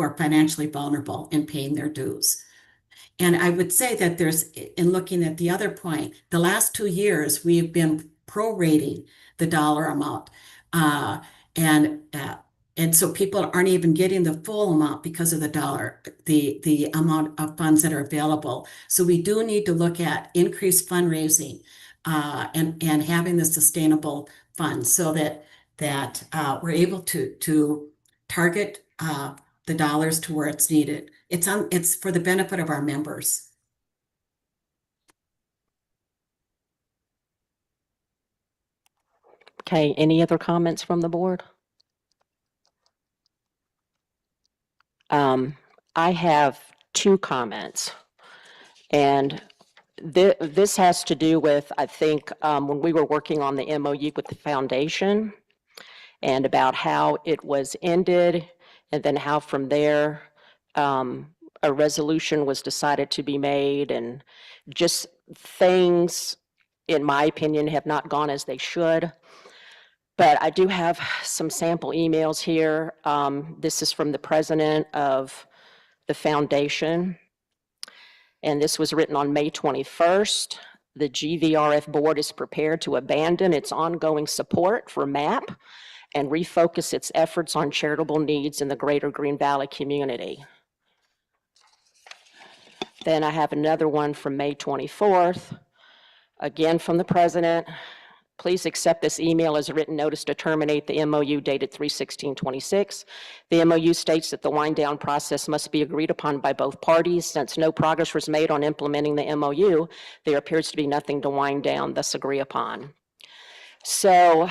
are financially vulnerable in paying their dues. And I would say that in looking at the other point, the last 2 years, we've been prorating the dollar amount. And so people aren't even getting the full amount because of the amount of funds that are available. So we do need to look at increased fundraising and having the sustainable funds so that we're able to target the dollars to where it's needed. It's for the benefit of our members. Okay, any other comments from the board? I have 2 comments. And this has to do with, I think, when we were working on the MOU with the foundation and about how it was ended and then how from there a resolution was decided to be made, and just things, in my opinion, have not gone as they should. But I do have some sample emails here. This is from the president of the foundation, and this was written on May 21st. The GVRF board is prepared to abandon its ongoing support for MAP and refocus its efforts on charitable needs in the greater Green Valley community. Then I have another one from May 24th, again from the president. Please accept this email as a written notice to terminate the MOU dated 3/16/26. The MOU states that the wind down process must be agreed upon by both parties. Since no progress was made on implementing the MOU, there appears to be nothing to wind down, thus agree upon. So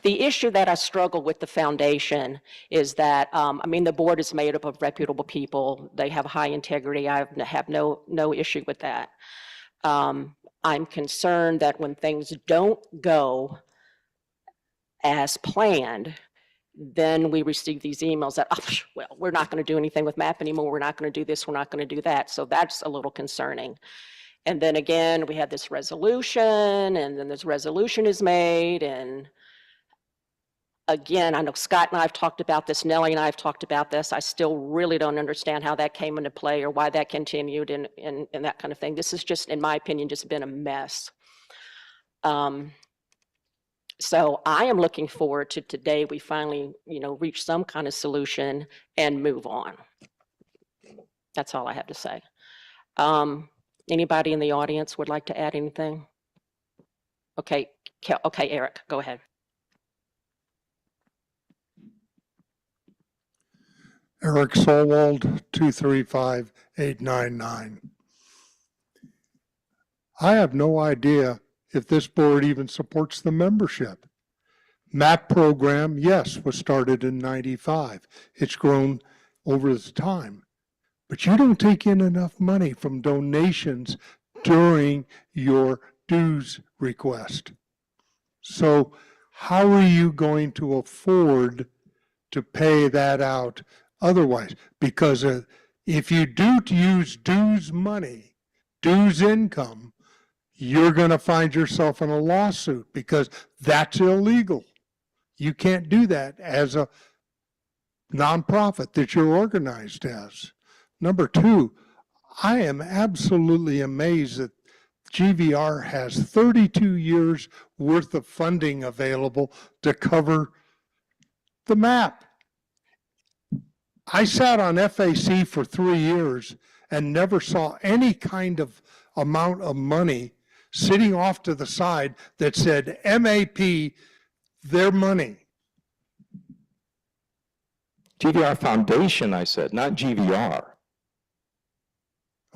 the issue that I struggle with the foundation is that, the board is made up of reputable people. They have high integrity. I have no issue with that. I'm concerned that when things don't go as planned, then we receive these emails that, well, we're not going to do anything with MAP anymore. We're not going to do this. We're not going to do that. So that's a little concerning. And then again, we had this resolution, and then this resolution is made, and again, I know Scott and I have talked about this, Nellie and I have talked about this. I still really don't understand how that came into play or why that continued and that kind of thing. This is just, in my opinion, just been a mess. So I am looking forward to today we finally, reach some kind of solution and move on. That's all I have to say. Anybody in the audience would like to add anything? Okay, Eric, go ahead. Eric Solwald, 235899. I have no idea if this board even supports the membership. MAP program, yes, was started in 95. It's grown over the time. But you don't take in enough money from donations during your dues request. So how are you going to afford to pay that out otherwise? Because if you do use dues money, dues income, you're going to find yourself in a lawsuit because that's illegal. You can't do that as a nonprofit that you're organized as. Number two, I am absolutely amazed that GVR has 32 years worth of funding available to cover the map. I sat on FAC for 3 years and never saw any kind of amount of money sitting off to the side that said MAP, their money. GVR Foundation, I said, not GVR.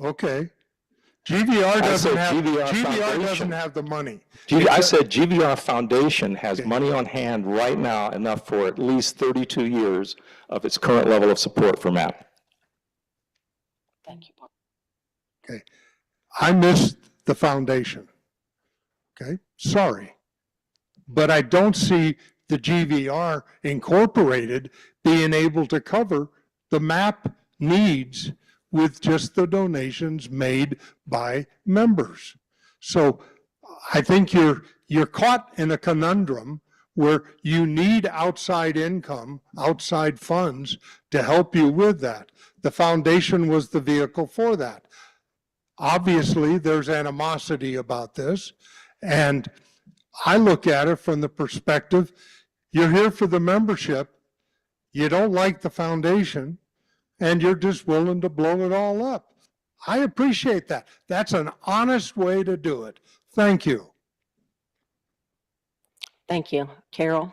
Okay. GVR doesn't have GVR doesn't have the money. I said GVR Foundation has money on hand right now, enough for at least 32 years of its current level of support for MAP. Thank you, Bob. Okay. I missed the foundation. Okay. Sorry. But I don't see the GVR Incorporated being able to cover the MAP needs with just the donations made by members. So I think you're caught in a conundrum where you need outside income, outside funds to help you with that. The foundation was the vehicle for that. Obviously, there's animosity about this, and I look at it from the perspective, you're here for the membership, you don't like the foundation, and you're just willing to blow it all up. I appreciate that. That's an honest way to do it. Thank you. Thank you. Carol?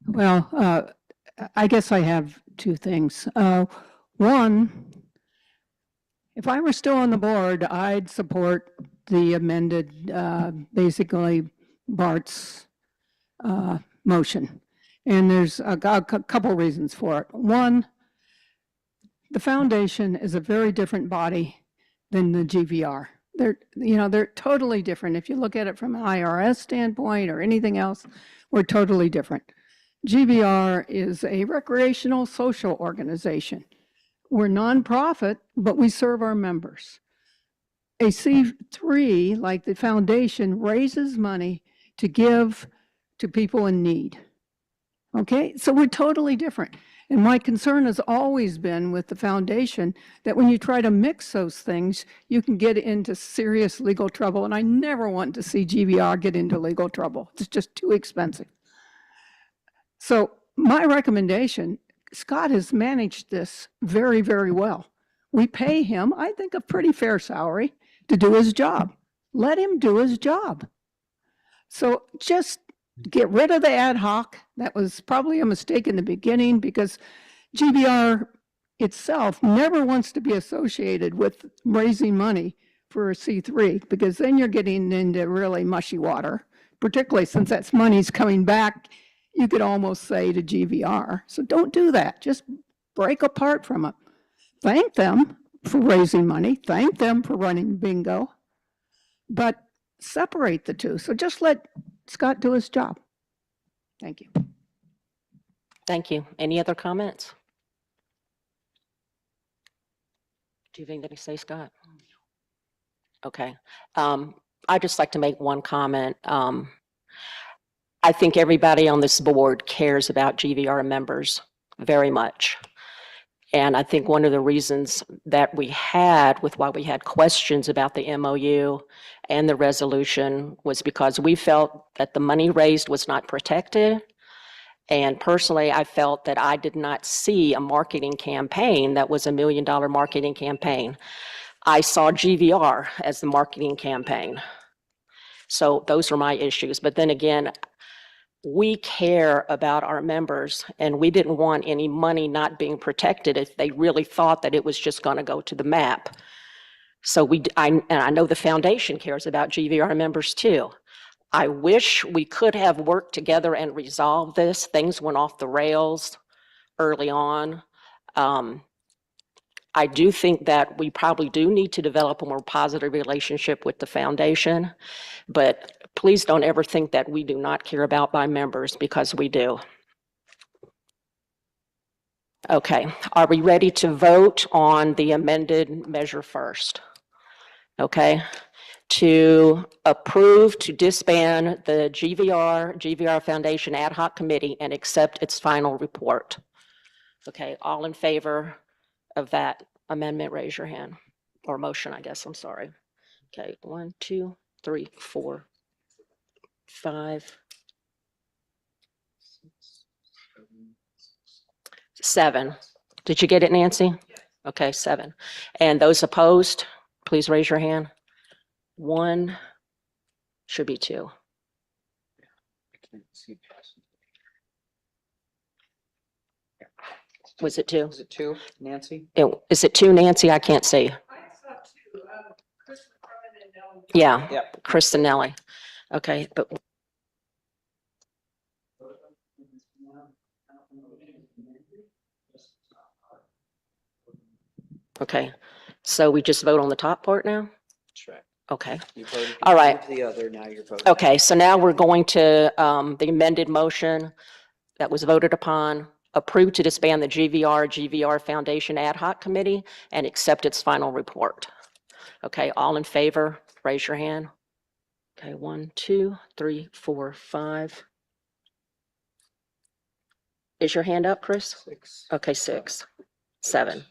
Well, I guess I have two things. One, if I were still on the board, I'd support the amended, basically Bart's motion. And there's a couple reasons for it. One, the foundation is a very different body than the GVR. They're totally different. If you look at it from an IRS standpoint or anything else, we're totally different. GVR is a recreational social organization. We're nonprofit, but we serve our members. A C3, like the foundation, raises money to give to people in need. Okay, so we're totally different. And my concern has always been with the foundation that when you try to mix those things, you can get into serious legal trouble. And I never want to see GVR get into legal trouble. It's just too expensive. So my recommendation, Scott has managed this very, very well. We pay him, I think, a pretty fair salary to do his job. Let him do his job. So just get rid of the ad hoc. That was probably a mistake in the beginning because GVR itself never wants to be associated with raising money for a C3 because then you're getting into really mushy water, particularly since that money's coming back, you could almost say, to GVR. So don't do that. Just break apart from it. Thank them for raising money. Thank them for running bingo. But separate the two. So just let Scott do his job. Thank you. Thank you. Any other comments? Do you have anything to say, Scott? Okay. I'd just like to make one comment. I think everybody on this board cares about GVR members very much. And I think one of the reasons that we had with why we had questions about the MOU and the resolution was because we felt that the money raised was not protected. And personally, I felt that I did not see a marketing campaign that was $1 million marketing campaign. I saw GVR as the marketing campaign. So those are my issues. But then again, we care about our members, and we didn't want any money not being protected if they really thought that it was just going to go to the MAP. So and I know the foundation cares about GVR members too. I wish we could have worked together and resolved this. Things went off the rails early on. I do think that we probably do need to develop a more positive relationship with the foundation, but please don't ever think that we do not care about my members, because we do. Okay, are we ready to vote on the amended measure first? Okay, to approve to disband the GVR Foundation Ad Hoc Committee and accept its final report. Okay, all in favor of that amendment, raise your hand. Or motion, I guess, I'm sorry. Okay, 1, 2, 3, 4, 5, 7. Did you get it, Nancy? Okay, 7. And those opposed, please raise your hand. 1, should be 2. Was it 2? Is it 2, Nancy? Is it 2, Nancy? I can't see. Yeah, Yep. Chris and Nellie. Okay, but okay, so we just vote on the top part now? That's right. Okay, You voted all right. the other, now you're voting. Okay, so now we're going to the amended motion that was voted upon, approve to disband the GVR Foundation Ad Hoc Committee and accept its final report. Okay, all in favor, raise your hand. Okay, 1, 2, 3, 4, 5. Is your hand up, Chris? 6. Okay, 6, 7.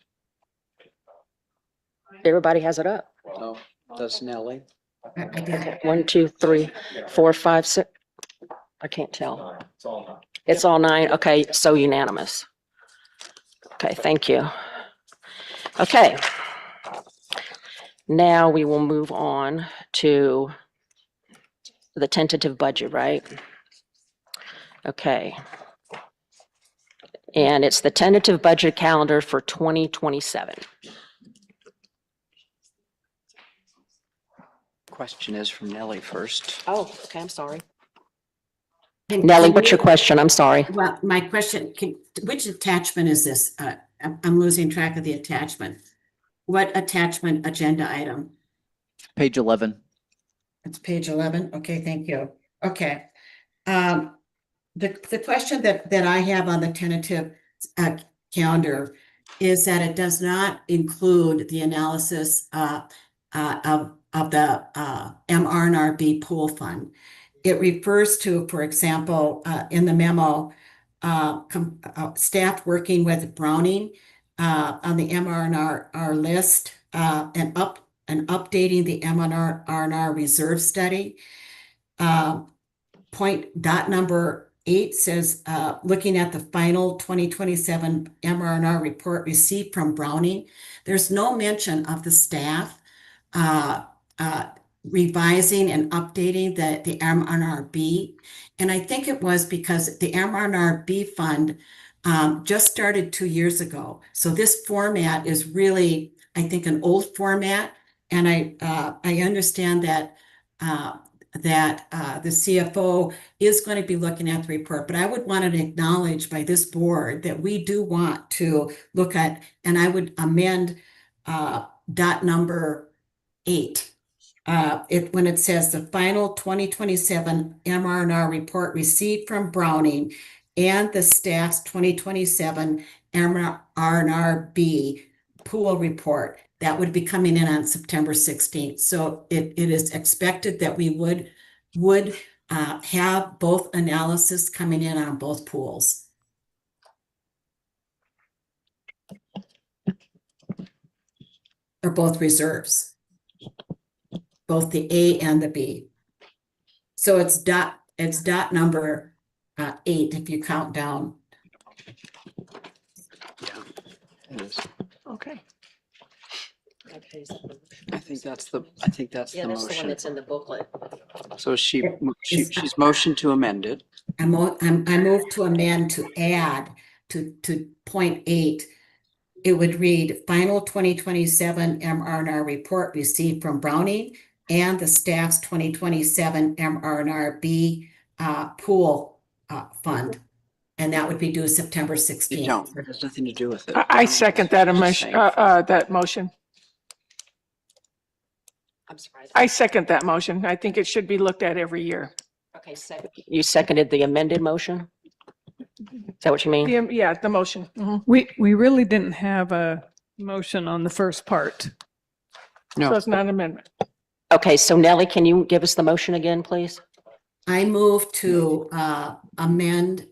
Everybody has it up. No, does Nellie? I did. 1, 2, 3, 4, 5, 6. I can't tell. It's all 9. Okay, so unanimous. Okay, thank you. Okay. Now we will move on to the tentative budget, right? Okay. And it's the tentative budget calendar for 2027. Question is from Nellie first. Oh, okay, I'm sorry. Can Nellie, you- what's your question? I'm sorry. Well, my question, which attachment is this? I'm losing track of the attachment. What attachment agenda item? Page 11. It's page 11. Okay, thank you. Okay. The question that I have on the tentative calendar is that it does not include the analysis of the MRNRB pool fund. It refers to, for example, in the memo, staff working with Browning on the MRNR list and updating the MRNR reserve study. Dot number 8 says, looking at the final 2027 MRNR report received from Browning, there's no mention of the staff revising and updating the MRNRB. And I think it was because the MRNRB fund just started 2 years ago. So this format is really, I think, an old format. And I understand that the CFO is going to be looking at the report, but I would want to acknowledge by this board that we do want to look at, and I would amend dot number 8. When it says the final 2027 MRNR report received from Browning and the staff's 2027 MRNRB pool report, that would be coming in on September 16th. So it is expected that we would have both analysis coming in on both pools. Or both reserves. Both the A and the B. So it's dot number 8 if you count down. Yeah, it is. Okay. I think that's the Yeah, that's the one motion. that's in the booklet. So she's motioned to amend it. I move to amend to add to point 8. it would read final 2027 MR&R report received from Browning and the staff's 2027 MR&RB pool fund. And that would be due September You 16th. don't. It has nothing to do with it. I second that Just motion, saying. that motion. I'm sorry. I second that motion. I think it should be looked at every year. Okay, you seconded the amended motion? Is that what you mean? Yeah, the motion. Mhm. We really didn't have a motion on the first part. So it's not an amendment. Okay, so Nellie, can you give us the motion again, please? I move to amend,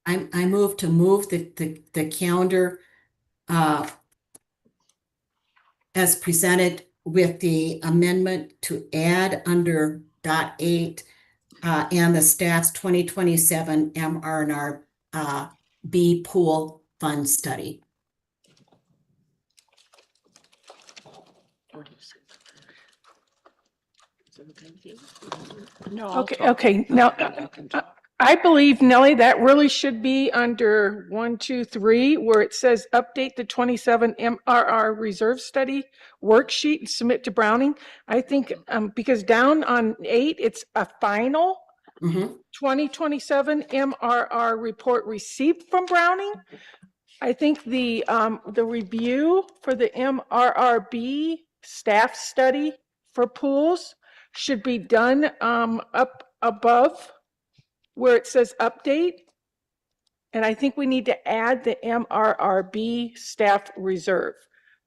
I move to move the calendar as presented with the amendment to add under .8 and the staff's 2027 MR&R B pool fund study. Okay. Now, I believe, Nellie, that really should be under 1, 2, 3, where it says update the 27 MRR reserve study worksheet and submit to Browning. I think because down on 8, it's a final 2027 MRR report received from Browning. I think the review for the MRRB staff study for pools should be done up above where it says update. And I think we need to add the MRRB staff reserve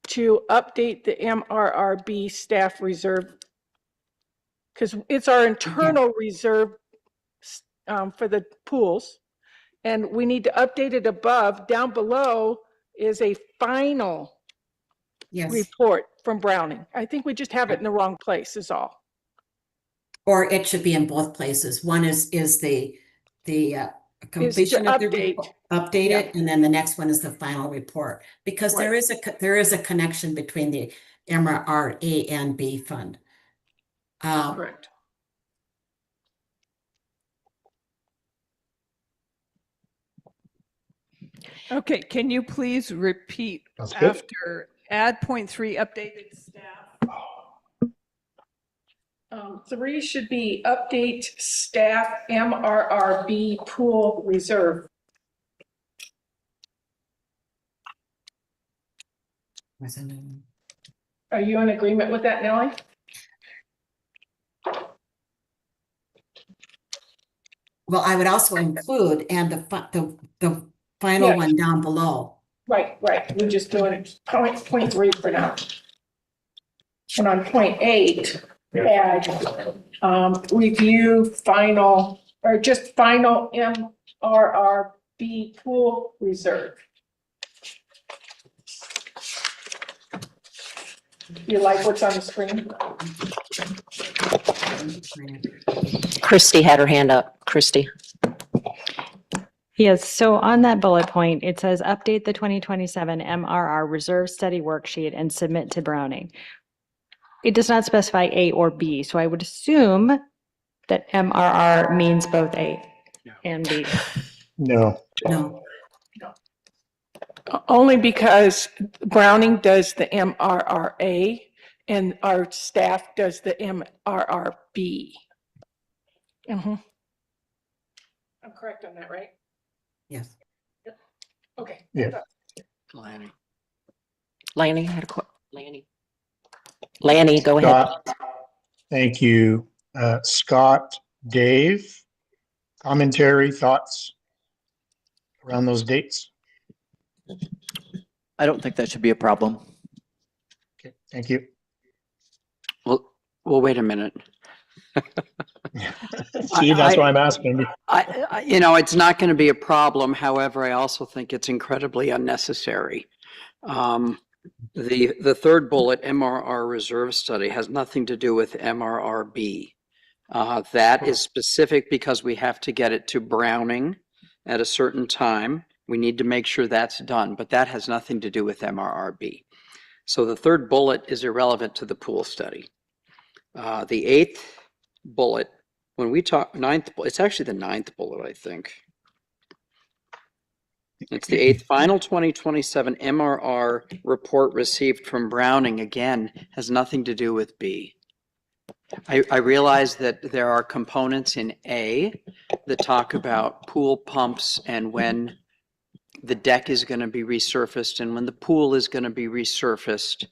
to update the MRRB staff reserve, because it's our internal reserve for the pools. And we need to update it above. Down below is a final report from Browning. I think we just have it in the wrong place is all. Or it should be in both places. One is the completion of the report, update it, and then the next one is the final report. Because there is a connection between the MRR A and B fund. Correct. Okay, can you please repeat Sounds good. after add point 3 updated staff? 3 should be update staff MRRB pool reserve. Are you in agreement with that, Nellie? Well, I would also include and the final one down below. Right. We're just doing it point 3 for now. And on point 8, add review final or just final MRRB pool reserve. You like what's on the screen? Christy had her hand up. Christy. Yes, so on that bullet point, it says update the 2027 MRR reserve study worksheet and submit to Browning. It does not specify A or B, so I would assume that MRR means both A and B. No. Only because Browning does the MRRA and our staff does the MRRB. I'm correct on that, right? Yes. Okay. Yeah. Lanny had a question. Lanny, go ahead. Thank you. Scott, Dave, commentary, thoughts around those dates? I don't think that should be a problem. Okay, thank you. Well, wait a minute. See, that's why I'm asking. It's not going to be a problem. However, I also think it's incredibly unnecessary. The third bullet, MRR reserve study, has nothing to do with MRRB. That is specific because we have to get it to Browning at a certain time. We need to make sure that's done, but that has nothing to do with MRRB. So the third bullet is irrelevant to the pool study. The 8th bullet, when we talk 9th, it's actually the 9th bullet, I think. It's the 8th final 2027 MRR report received from Browning. Again, has nothing to do with B. I realize that there are components in A that talk about pool pumps and when the deck is going to be resurfaced and when the pool is going to be resurfaced.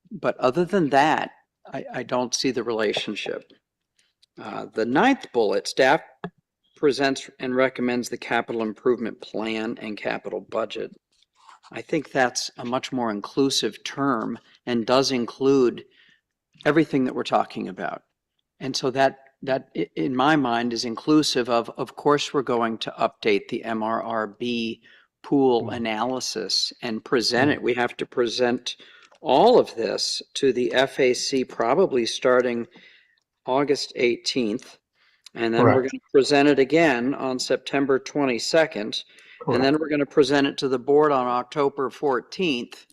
But other than that, I don't see the relationship. The 9th bullet, staff presents and recommends the capital improvement plan and capital budget. I think that's a much more inclusive term and does include everything that we're talking about. And so that in my mind is inclusive of course, we're going to update the MRRB pool analysis and present it. We have to present all of this to the FAC probably starting August 18th. And then we're going to present it again on September 22nd. And then we're going to present it to the board on October 14th.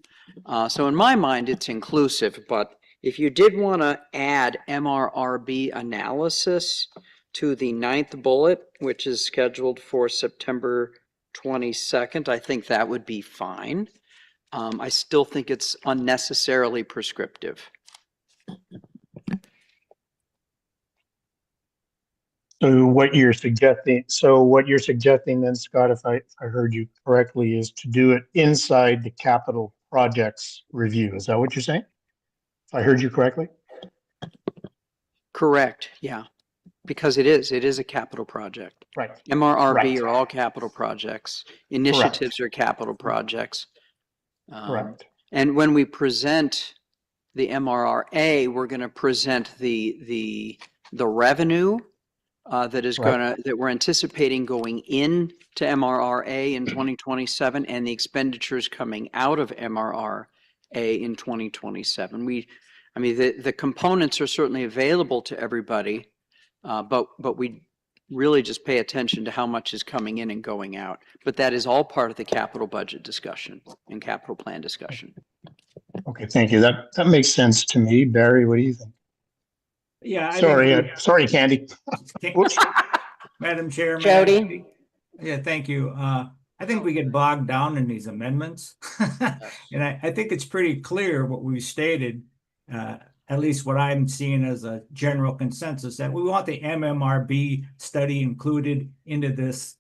So in my mind, it's inclusive, but if you did want to add MRRB analysis to the 9th bullet, which is scheduled for September 22nd, I think that would be fine. I still think it's unnecessarily prescriptive. So what you're suggesting then, Scott, if I heard you correctly, is to do it inside the capital projects review. Is that what you're saying? If I heard you correctly? Correct, yeah. Because it is a capital project. Right. MRRB are all capital projects. Initiatives are capital projects. Correct. And when we present the MRRA, we're going to present the revenue that we're anticipating going into MRRA in 2027 and the expenditures coming out of MRRA in 2027. The components are certainly available to everybody, but we really just pay attention to how much is coming in and going out. But that is all part of the capital budget discussion and capital plan discussion. Okay, thank you. That makes sense to me. Barry, what do you think? Yeah. Sorry, Candy. Madam Chair. Jody? Yeah, thank you. I think we get bogged down in these amendments. And I think it's pretty clear what we stated, at least what I'm seeing as a general consensus, that we want the MMRB study included into this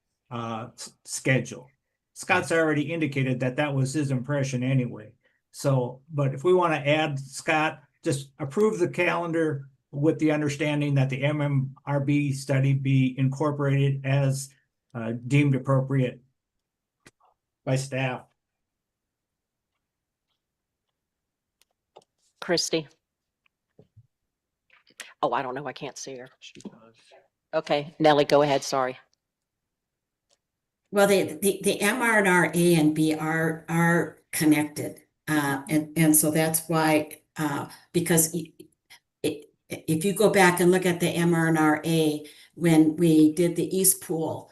schedule. Scott's already indicated that was his impression anyway. So, but if we want to add, Scott, just approve the calendar with the understanding that the MMRB study be incorporated as deemed appropriate by staff. Christy? Oh, I don't know. I can't see her. Okay, Nellie, go ahead. Sorry. Well, the MRNR-A and B are connected. And so that's why, because if you go back and look at the MRNR-A, when we did the East Pool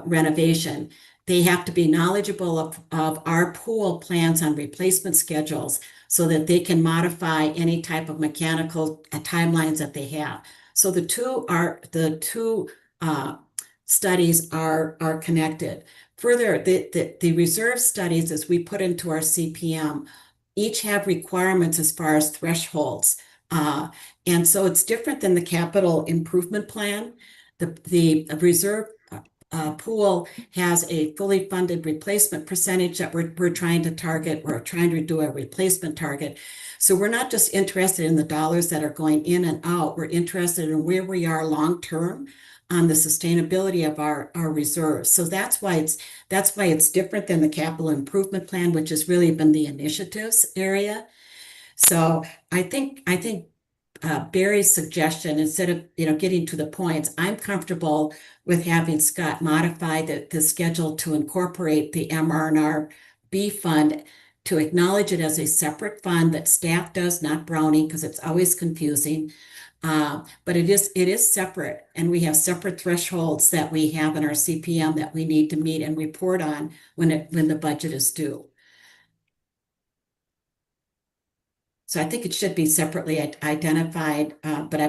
renovation, they have to be knowledgeable of our pool plans on replacement schedules so that they can modify any type of mechanical timelines that they have. So the two studies are connected. Further, the reserve studies, as we put into our CPM, each have requirements as far as thresholds. And so it's different than the capital improvement plan. The reserve pool has a fully funded replacement percentage that we're trying to target. We're trying to do a replacement target. So we're not just interested in the dollars that are going in and out. We're interested in where we are long-term on the sustainability of our reserves. So that's why it's different than the capital improvement plan, which has really been the initiatives area. So I think Barry's suggestion, instead of getting to the points, I'm comfortable with having Scott modify the schedule to incorporate the MRNR-B fund, to acknowledge it as a separate fund that staff does, not Browning, because it's always confusing. But it is separate, and we have separate thresholds that we have in our CPM that we need to meet and report on when the budget is due. So I think it should be separately identified, but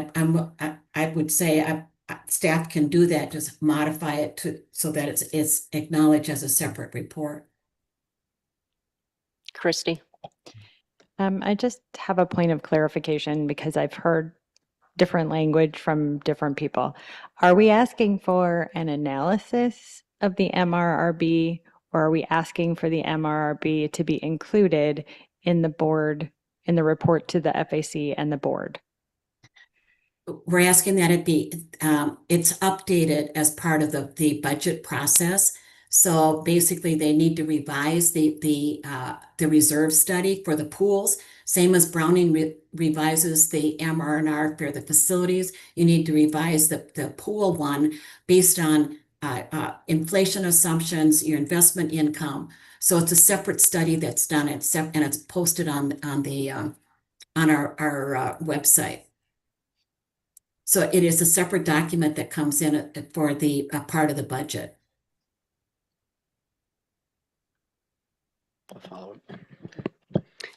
I would say staff can do that, just modify it so that it's acknowledged as a separate report. Christy? I just have a point of clarification because I've heard different language from different people. Are we asking for an analysis of the MRRB, or are we asking for the MRRB to be included in the board, in the report to the FAC and the board? We're asking that it's updated as part of the budget process. So basically, they need to revise the reserve study for the pools. Same as Browning revises the MR&R for the facilities. You need to revise the pool one based on inflation assumptions, your investment income. So it's a separate study that's done, and it's posted on our website. So it is a separate document that comes in for the part of the budget.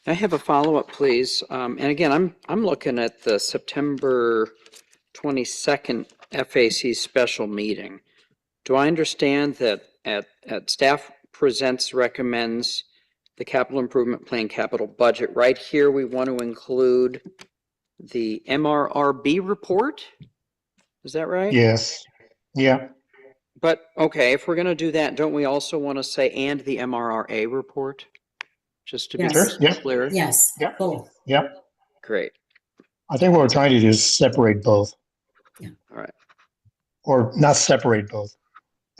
I have a follow-up, please. And again, I'm looking at the September 22nd FAC special meeting. Do I understand that at staff recommends the capital improvement plan capital budget? Right here, we want to include the MRRB report? Is that right? Yes. Yeah. But, okay, if we're going to do that, don't we also want to say, and the MRRA report? Just to be Yes. Sure. crystal Yeah. clear? Yes, Yeah. both. Yeah. Great. I think what we're trying to do is separate both, All right. or not separate both,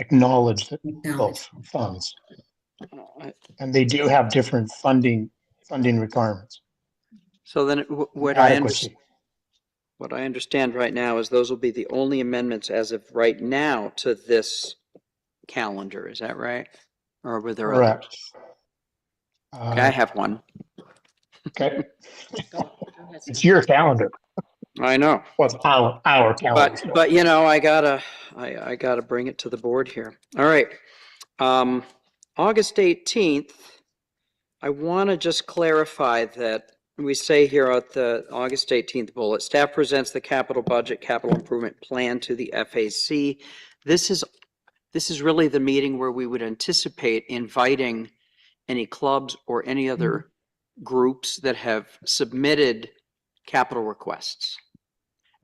acknowledge that Acknowledge. both funds. I- And they do have different funding requirements. So then Adequacy. what I understand right now is those will be the only amendments as of right now to this calendar. Is that right? Or were there others? Correct. Okay, I have one. Okay. It's your calendar. I know. Well, it's our calendar. But you know, I gotta bring it to the board here. All right. August 18th, I want to just clarify that we say here at the August 18th bullet, staff presents the capital budget, capital improvement plan to the FAC. This is really the meeting where we would anticipate inviting any clubs or any other groups that have submitted capital requests.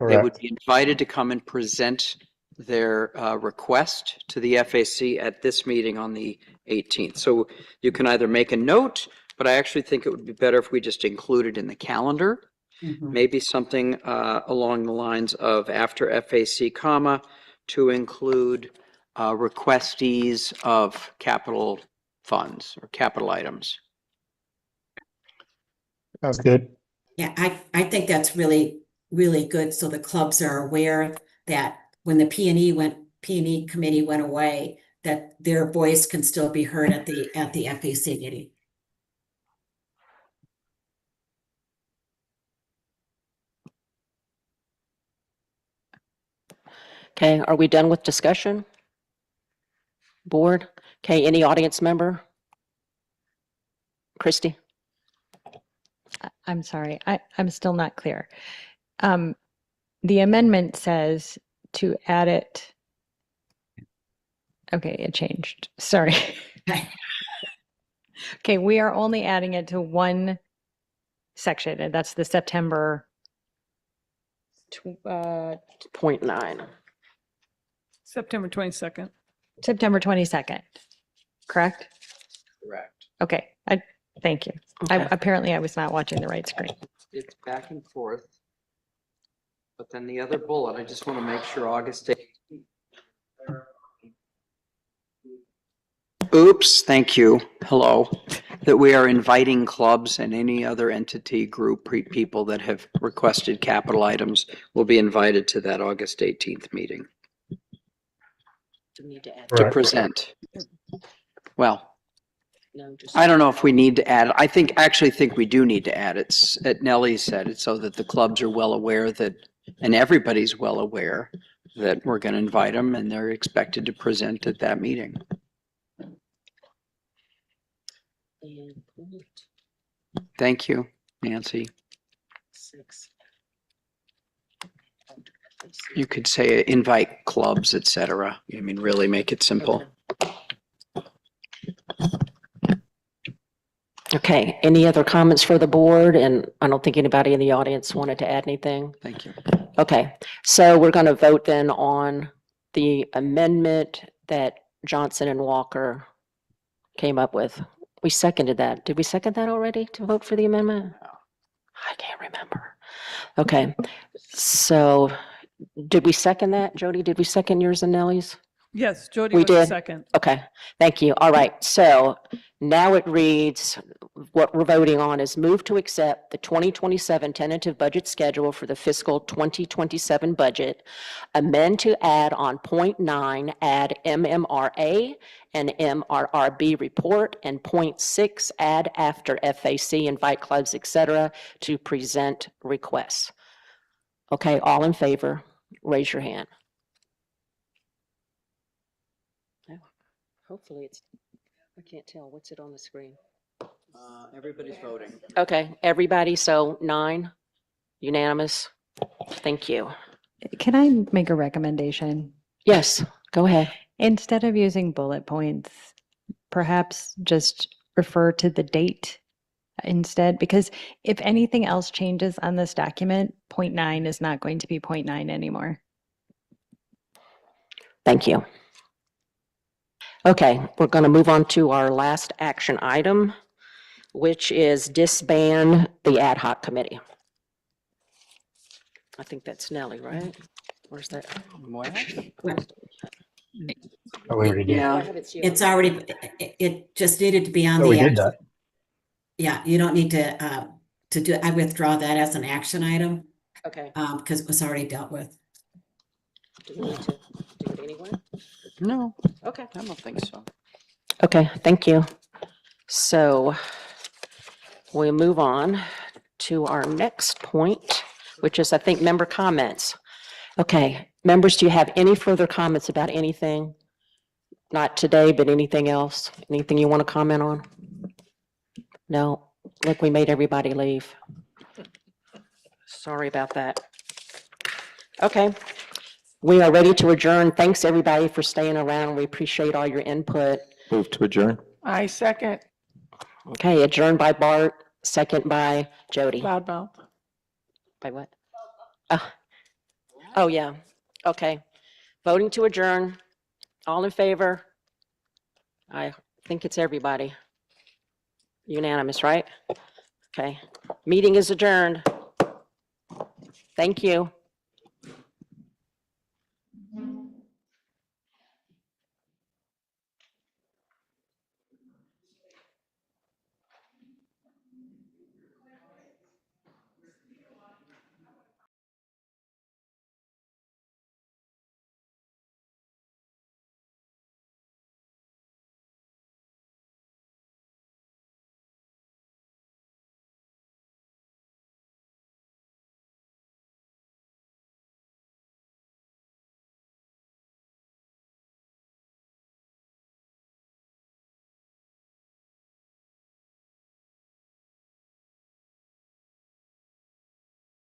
They would be invited to come and present their request to the FAC at this meeting on the 18th. So you can either make a note, but I actually think it would be better if we just include it in the calendar. Maybe something along the lines of after FAC, comma, to include requestees of capital funds or capital items. Sounds good. Yeah, I think that's really, really good. So the clubs are aware that when the P&E committee went away, that their voice can still be heard at the FAC meeting. Okay, are we done with discussion? Board? Okay, any audience member? Christy? I'm sorry, I'm still not clear. The amendment says to add it. Okay, it changed. Sorry. Okay, we are only adding it to one section, and that's the September 0.9. September 22nd. September 22nd, correct? Correct. Okay, thank you. Okay. Apparently I was not watching the right screen. It's back and forth. But then the other bullet, I just want to make sure August 8th. Oops, thank you. Hello. That we are inviting clubs and any other entity, group, people that have requested capital items will be invited to that August 18th meeting to present. Well, I don't know if we need to add it. I actually think we do need to add it. Nellie said it so that the clubs are well aware that, and everybody's well aware that we're going to invite them and they're expected to present at that meeting. Thank you, Nancy. You could say invite clubs, et cetera. I mean, really make it simple. Okay, any other comments for the board? And I don't think anybody in the audience wanted to add anything. Thank you. Okay, so we're going to vote then on the amendment that Johnson and Walker came up with. We seconded that. Did we second that already to vote for the amendment? I can't remember. Okay, so did we second that? Jody, did we second yours and Nellie's? Yes, Jody We was the did? second. Okay, thank you. All right, so now it reads, what we're voting on is move to accept the 2027 tentative budget schedule for the fiscal 2027 budget, amend to add on point 9, add MMRA and MRRB report, and point 6, add after FAC, invite clubs, et cetera, to present requests. Okay, all in favor, raise your hand. Hopefully it's, I can't tell, what's it on the screen? Everybody's voting. Okay, everybody, so 9, unanimous. Thank you. Can I make a recommendation? Yes, go ahead. Instead of using bullet points, perhaps just refer to the date instead, because if anything else changes on this document, point 9 is not going to be point 9 anymore. Thank you. Okay, we're going to move on to our last action item, which is disband the ad hoc committee. I think that's Nellie, right? Where's that? Oh, we already did. Yeah, it's already, it just needed to be on Oh, we the. did that. Yeah, you don't need to do, I withdraw that as an action item, Okay, because it was already dealt with. do we need to do it anyway? No, Okay. I don't think so. Okay, thank you. So we move on to our next point, which is, I think, member comments. Okay, members, do you have any further comments about anything? Not today, but anything else? Anything you want to comment on? No? Look, we made everybody leave. Sorry about that. Okay, we are ready to adjourn. Thanks, everybody, for staying around. We appreciate all your input. Move to adjourn. I second. Okay, adjourned by Bart, second by Jody. Loudmouth. By what? Oh, yeah. Okay. Voting to adjourn. All in favor? I think it's everybody. Unanimous, right? Okay. Meeting is adjourned. Thank you.